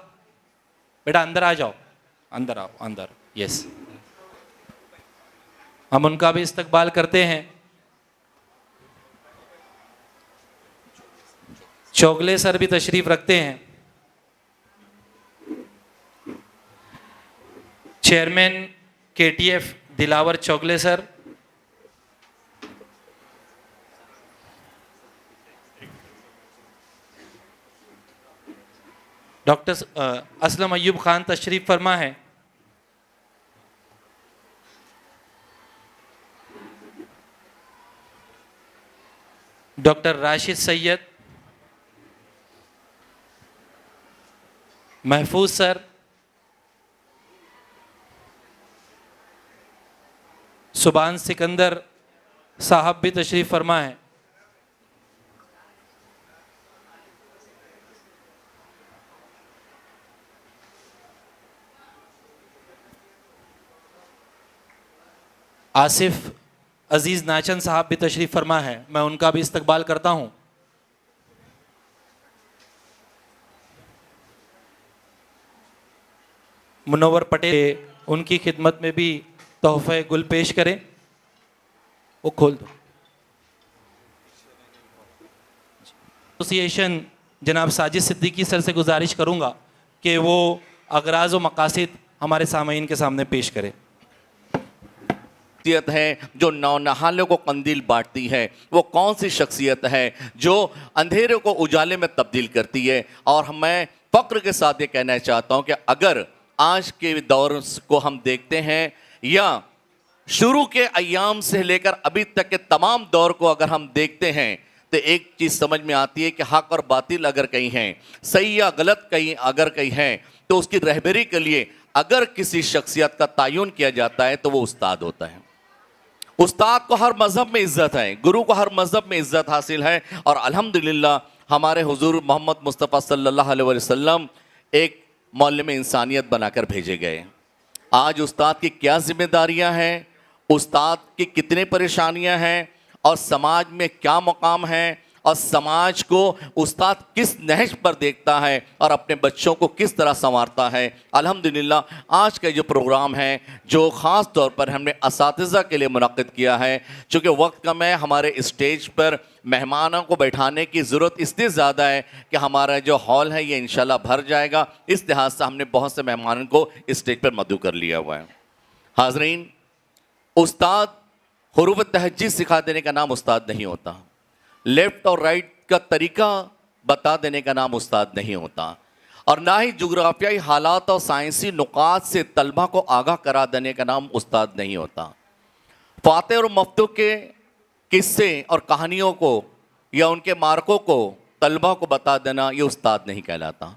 बेटा अंदर आ जाओ, अंदर आओ, अंदर, यस। हम उनका भी इस्तकबाल करते हैं। चौगले सर भी तशरीफ रखते हैं। Chairman KTF Dilawar Chougule sir, doctor Aslam Ayyub Khan तशरीफ फरमा है। डॉक्टर राशिद सैयद, महफूज सर, सुबान सिकंदर साहब भी तशरीफ फरमा है। आसिफ अजीज़ नाचन साहब भी तशरीफ़ फरमा है, मैं उनका भी इस्तकबाल करता हूँ। मुनव्वर पटेल उनकी खिदमत में भी तोहफ़े गुल पेश करें, वो खोल दो। एसोसिएशन जनाब साजिद सिद्दीकी सर से गुजारिश करूँगा कि वो अगराज़ व मकासिद हमारे सामीन के सामने पेश करें। शख्सियत है जो नौनहालों को कंदील बांटती है, वो कौन सी शख्सियत है जो अंधेरे को उजाले में तब्दील करती है। और मैं फ़क्र के साथ ये कहना चाहता हूँ कि अगर आज के दौर को हम देखते हैं या शुरू के अय्याम से लेकर अभी तक के तमाम दौर को अगर हम देखते हैं तो एक चीज़ समझ में आती है कि हक और बातिल अगर कहीं हैं, सही या गलत कहीं अगर कहीं हैं, तो उसकी रहबरी के लिए अगर किसी शख्सियत का तायुन किया जाता है तो वो उस्ताद होता है। उस्ताद को हर मज़हब में इज़्ज़त है, गुरु को हर मज़हब में इज़्ज़त हासिल है। और अल्हम्दुलिल्लाह हमारे हुजूर मोहम्मद मुस्तफ़ा सल्लल्लाहु अलैहि वसल्लम एक मौल्लम इंसानियत बनाकर भेजे गए। आज उस्ताद की क्या जिम्मेदारियां हैं, उस्ताद की कितनी परेशानियां हैं और समाज में क्या मकाम है और समाज को उस्ताद किस नहज पर देखता है और अपने बच्चों को किस तरह संवारता है। अल्हम्दुलिल्लाह आज का जो प्रोग्राम है जो ख़ास तौर पर हमने असातिज़ा के लिए मुनक़्क़िद किया है, चूँकि वक्त कम है, हमारे स्टेज पर मेहमानों को बैठाने की ज़रूरत इसलिए ज़्यादा है कि हमारा जो हॉल है ये इंशाल्लाह भर जाएगा। इस लिहाज से हमने बहुत से मेहमानों को स्टेज पर मदऊ कर लिया हुआ है। हाज़रीन, उस्ताद हुरूफ़ तहज्जीद सिखा देने का नाम उस्ताद नहीं होता, लेफ़्ट और राइट का तरीका बता देने का नाम उस्ताद नहीं होता, और ना ही जोग्राफियाई हालात और साइंसी नुकात से तलबा को आगाह करा देने का नाम उस्ताद नहीं होता। फातेह और मफ्तूह के किस्से और कहानियों को या उनके मार्कों को तलबा को बता देना ये उस्ताद नहीं कहलाता।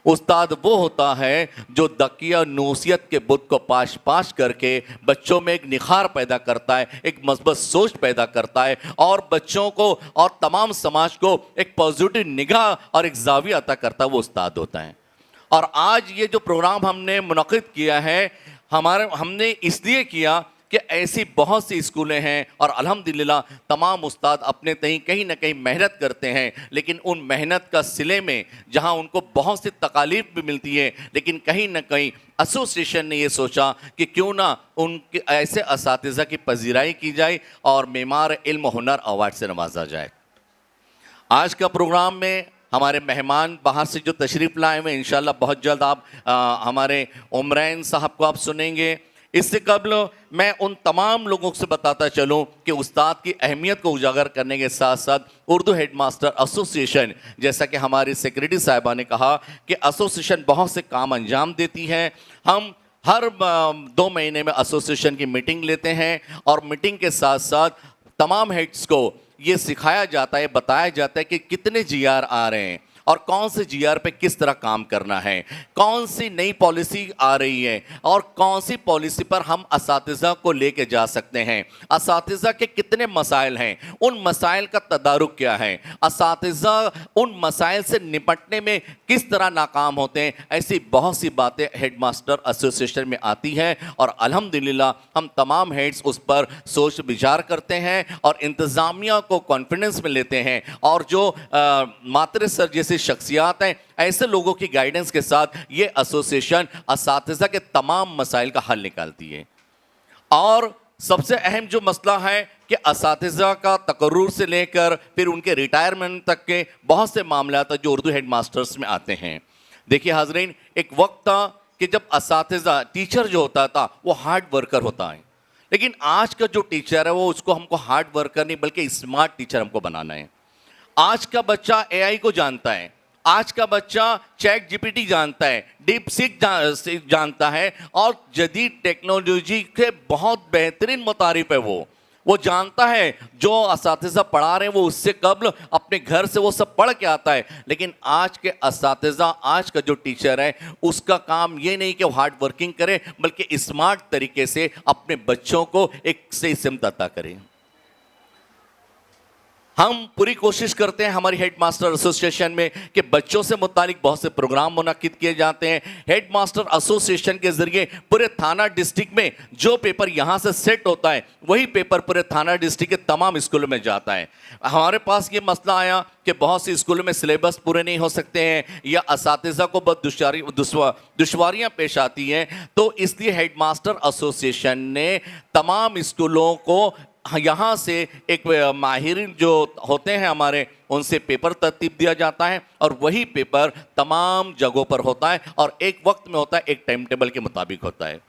उस्ताद वो होता है जो दकिया नूसियत के बुत को पाश पाश करके बच्चों में एक निखार पैदा करता है, एक मस्बत सोच पैदा करता है और बच्चों को और तमाम समाज को एक पॉजिटिव निगाह और एक जाविया अता करता है, वो उस्ताद होता है। और आज ये जो प्रोग्राम हमने मुनक़्क़िद किया है हमने इसलिए किया कि ऐसी बहुत सी स्कूलें हैं और अल्हम्दुलिल्लाह तमाम उस्ताद अपने तहीं कहीं ना कहीं मेहनत करते हैं, लेकिन उन मेहनत का सिले में जहां उनको बहुत सी तकालीफ भी मिलती है, लेकिन कहीं ना कहीं एसोसिएशन ने ये सोचा कि क्यों ना उनके ऐसे असातिज़ा की पजीराई की जाए और मेमार इल्म हुनर अवार्ड से नवाजा जाए। आज का प्रोग्राम में हमारे मेहमान बाहर से जो तशरीफ़ लाए हुए इंशाल्लाह बहुत जल्द आप हमारे उमरैन साहब को आप सुनेंगे। इससे कबल मैं उन तमाम लोगों से बताता चलूं कि उस्ताद की अहमियत को उजागर करने के साथ साथ उर्दू हेडमास्टर एसोसिएशन, जैसा कि हमारी सेक्रेटरी साहिबा ने कहा कि एसोसिएशन बहुत से काम अंजाम देती है। हम हर 2 महीने में एसोसिएशन की मीटिंग लेते हैं और मीटिंग के साथ साथ तमाम हेड्स को ये सिखाया जाता है, बताया जाता है कि कितने जीआर आ रहे हैं और कौन से जीआर पे किस तरह काम करना है, कौन सी नई पॉलिसी आ रही है और कौन सी पॉलिसी पर हम असातिज़ा को लेके जा सकते हैं, असातिज़ा के कितने मसाइल हैं, उन मसाइल का तदारुक क्या है, असातिज़ा उन मसाइल से निपटने में किस तरह नाकाम होते हैं, ऐसी बहुत सी बातें हेडमास्टर एसोसिएशन में आती हैं और अल्हम्दुलिल्लाह हम तमाम हेड्स उस पर सोच विचार करते हैं और इंतज़ामिया को कॉन्फिडेंस में लेते हैं और जो मातरे सर जैसी शख्सियात हैं ऐसे लोगों की गाइडेंस के साथ ये एसोसिएशन असातिज़ा के तमाम मसाइल का हल निकालती है। और सबसे अहम जो मसला है कि असातिज़ा का तकर्रुर से लेकर फिर उनके रिटायरमेंट तक के बहुत से मामला जो उर्दू हेड मास्टर्स में आते हैं। देखिए हाज़रीन, एक वक्त था कि जब असातिज़ा टीचर जो होता था वो हार्ड वर्कर होता है, लेकिन आज का जो टीचर है वो उसको हमको हार्ड वर्कर नहीं बल्कि स्मार्ट टीचर हमको बनाना है। आज का बच्चा एआई को जानता है, आज का बच्चा चैट जीपीटी जानता है, डीप सीक जानता है और जदीद टेक्नोलॉजी के बहुत बेहतरीन मुतारिफ है। वो जानता है जो असातिज़ा पढ़ा रहे हैं वो उससे कबल अपने घर से वो सब पढ़ के आता है। लेकिन आज के असातिज़ा, आज का जो टीचर है उसका काम ये नहीं कि वो हार्ड वर्किंग करे बल्कि स्मार्ट तरीके से अपने बच्चों को एक सही सिमत अता करे। हम पूरी कोशिश करते हैं हमारी हेड मास्टर एसोसिएशन में कि बच्चों से मुतालिक बहुत से प्रोग्राम मुनक्किद किए जाते हैं। हेड मास्टर एसोसिएशन के ज़रिए पूरे थाना डिस्ट्रिक्ट में जो पेपर यहाँ से सेट होता है वही पेपर पूरे थाना डिस्ट्रिक्ट के तमाम स्कूलों में जाता है। हमारे पास ये मसला आया कि बहुत सी स्कूलों में सिलेबस पूरे नहीं हो सकते हैं या असातिज़ा को बहुत दुश्वारियाँ पेश आती हैं, तो इसलिए हेड मास्टर एसोसिएशन ने तमाम स्कूलों को यहाँ से एक माहिरीन जो होते हैं हमारे उनसे पेपर तरतीब दिया जाता है और वही पेपर तमाम जगहों पर होता है और एक वक्त में होता है, एक टाइम टेबल के मुताबिक होता है।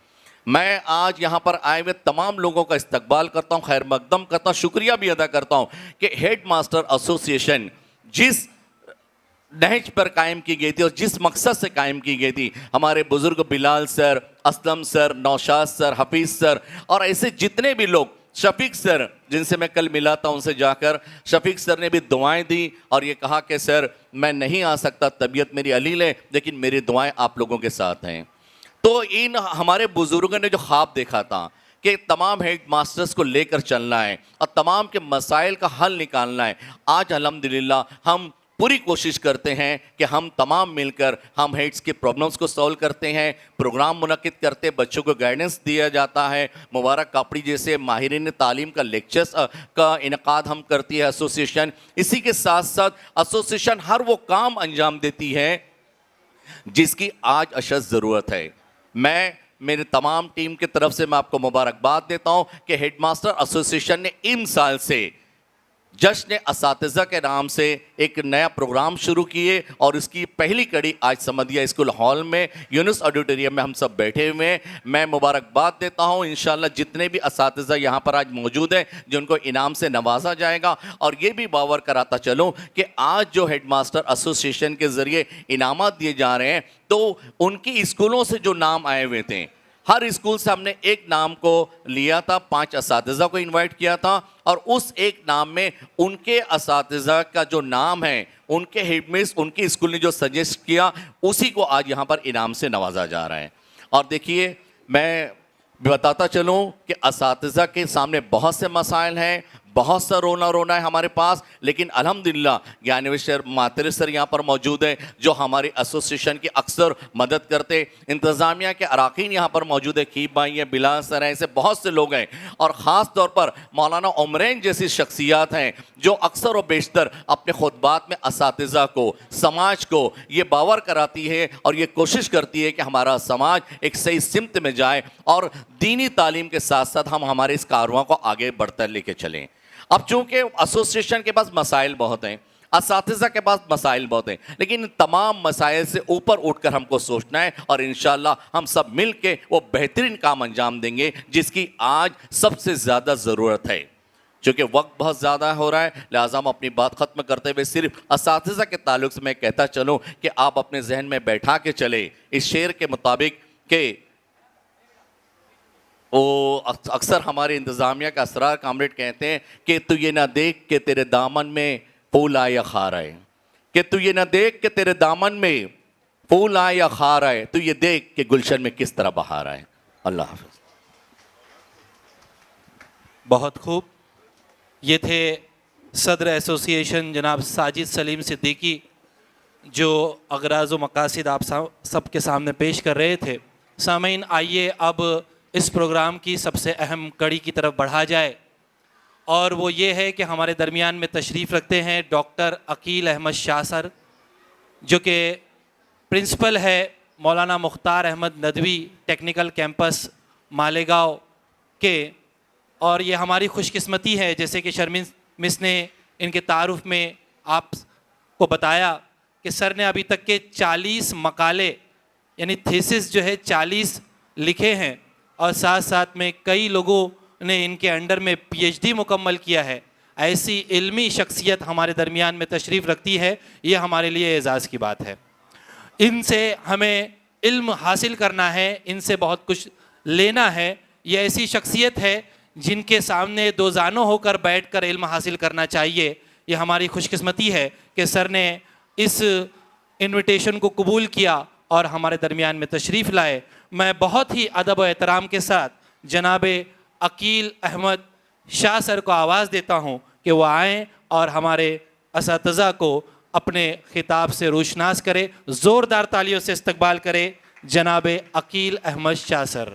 मैं आज यहाँ पर आए हुए तमाम लोगों का इस्तकबाल करता हूँ, खैर मकदम करता हूँ, शुक्रिया भी अदा करता हूँ कि हेड मास्टर एसोसिएशन जिस नहज पर कायम की गई थी और जिस मकसद से कायम की गई थी, हमारे बुज़ुर्ग Bilal sir, Aslam sir, Naushad sir, Hafeez sir और ऐसे जितने भी लोग, शफीक सर जिनसे मैं कल मिला था उनसे जाकर शफीक सर ने भी दुआएं दी और ये कहा कि सर मैं नहीं आ सकता, तबीयत मेरी अलील है, लेकिन मेरी दुआएं आप लोगों के साथ हैं। तो इन हमारे बुजुर्गों ने जो ख्वाब देखा था कि तमाम हेड मास्टर्स को लेकर चलना है और तमाम के मसाइल का हल निकालना है, आज अल्हम्दुलिल्लाह हम पूरी कोशिश करते हैं कि हम तमाम मिलकर हम हेड्स के प्रॉब्लम्स को सॉल्व करते हैं, प्रोग्राम मुनक्किद करते, बच्चों को गाइडेंस दिया जाता है। मुबारक कापड़ी जैसे माहिरीन तालीम का लेक्चर्स का इनकाद हम करती है एसोसिएशन। इसी के साथ साथ एसोसिएशन हर वो काम अंजाम देती है जिसकी आज अशद ज़रूरत है। मैं मेरे तमाम टीम की तरफ से मैं आपको मुबारकबाद देता हूँ कि हेड मास्टर एसोसिएशन ने इन साल से जश्न असातिज़ा के नाम से एक नया प्रोग्राम शुरू किए और इसकी पहली कड़ी आज समदिया स्कूल हॉल में यूनुस ऑडिटोरियम में हम सब बैठे हुए हैं। मैं मुबारकबाद देता हूं इंशाल्लाह जितने भी असातिज़ा यहां पर आज मौजूद हैं जिनको इनाम से नवाजा जाएगा। और ये भी बावर कराता चलूं कि आज जो हेड मास्टर एसोसिएशन के ज़रिए इनामात दिए जा रहे हैं तो उनकी स्कूलों से जो नाम आए हुए थे, हर स्कूल से हमने एक नाम को लिया था, 5 असातिज़ा को इनवाइट किया था और उस एक नाम में उनके असातिज़ा का जो नाम है, उनके हेडमिस, उनकी स्कूल ने जो सजेस्ट किया उसी को आज यहाँ पर इनाम से नवाजा जा रहा है। और देखिए मैं बताता चलूँ कि असातिज़ा के सामने बहुत से मसाइल हैं, बहुत सा रोना है हमारे पास, लेकिन अल्हम्दुलिल्लाह ज्ञानेश्वर मातरे सर यहाँ पर मौजूद हैं जो हमारी एसोसिएशन की अक्सर मदद करते। इंतज़ामिया के अराकीन यहाँ पर मौजूद है, खीब भाई हैं, बिलाल सर हैं, ऐसे बहुत से लोग हैं और ख़ास तौर पर मौलाना उमरैन जैसी शख्सियात हैं जो अक्सर व बेशतर अपने खुतबात में असातिज़ा को, समाज को ये बावर कराती है और ये कोशिश करती है कि हमारा समाज एक सही सिमत में जाए और दीनी तालीम के साथ साथ हम हमारे इस कारवां को आगे बढ़कर लेके चलें। अब चूंकि एसोसिएशन के पास मसाइल बहुत हैं, असातिज़ा के पास मसाइल बहुत हैं, लेकिन तमाम मसाइल से ऊपर उठकर हमको सोचना है और इंशाअल्लाह हम सब मिल के वो बेहतरीन काम अंजाम देंगे जिसकी आज सबसे ज़्यादा ज़रूरत है। चूँकि वक्त बहुत ज़्यादा हो रहा है लिहाजा हम अपनी बात ख़त्म करते हुए सिर्फ असातिज़ा के ताल्लुक से मैं कहता चलूँ कि आप अपने जहन में बैठा के चले इस शेर के मुताबिक कि वो अक्सर हमारे इंतज़ामिया का असरार कामरेड कहते हैं कि तू ये ना देख कि तेरे दामन में फूल आए या खार आए, कि तू ये ना देख कि तेरे दामन में फूल आए या खार आए, तू ये देख कि गुलशन में किस तरह बहार आए। अल्लाह हाफ़िज़। बहुत खूब। ये थे सदर एसोसिएशन जनाब साजिद सलीम सिद्दीकी, जो अगराज़ व मकासिद आप सबके सामने पेश कर रहे थे। सामीन, आइए अब इस प्रोग्राम की सबसे अहम कड़ी की तरफ बढ़ा जाए, और वो ये है कि हमारे दरमियान में तशरीफ़ रखते हैं डॉक्टर अकील अहमद शाह सर, जो कि प्रिंसिपल है मौलाना मुख्तार अहमद नदवी टेक्निकल कैंपस मालेगांव के। और ये हमारी खुशकिस्मती है, जैसे कि शर्मिन मिस ने इनके तारुफ में आपको बताया कि सर ने अभी तक के 40 मकाले यानी थीसिस जो है 40 लिखे हैं, और साथ साथ में कई लोगों ने इनके अंडर में पीएचडी मुकम्मल किया है। ऐसी इल्मी शख्सियत हमारे दरमियान में तशरीफ़ रखती है, ये हमारे लिए एज़ाज़ की बात है। इनसे हमें इल्म हासिल करना है, इनसे बहुत कुछ लेना है। ये ऐसी शख्सियत है जिनके सामने दो जानों होकर बैठकर इल्म हासिल करना चाहिए। ये हमारी खुशकिस्मती है कि सर ने इस इनविटेशन को कबूल किया और हमारे दरमियान में तशरीफ़ लाए। मैं बहुत ही अदब व एहतराम के साथ जनाब अकील अहमद शाह सर को आवाज़ देता हूँ कि वो आएँ और हमारे असातिज़ा को अपने खिताब से रोशनास करे। ज़ोरदार तालियों से इस्तकबाल करे जनाब अकील अहमद शाह सर।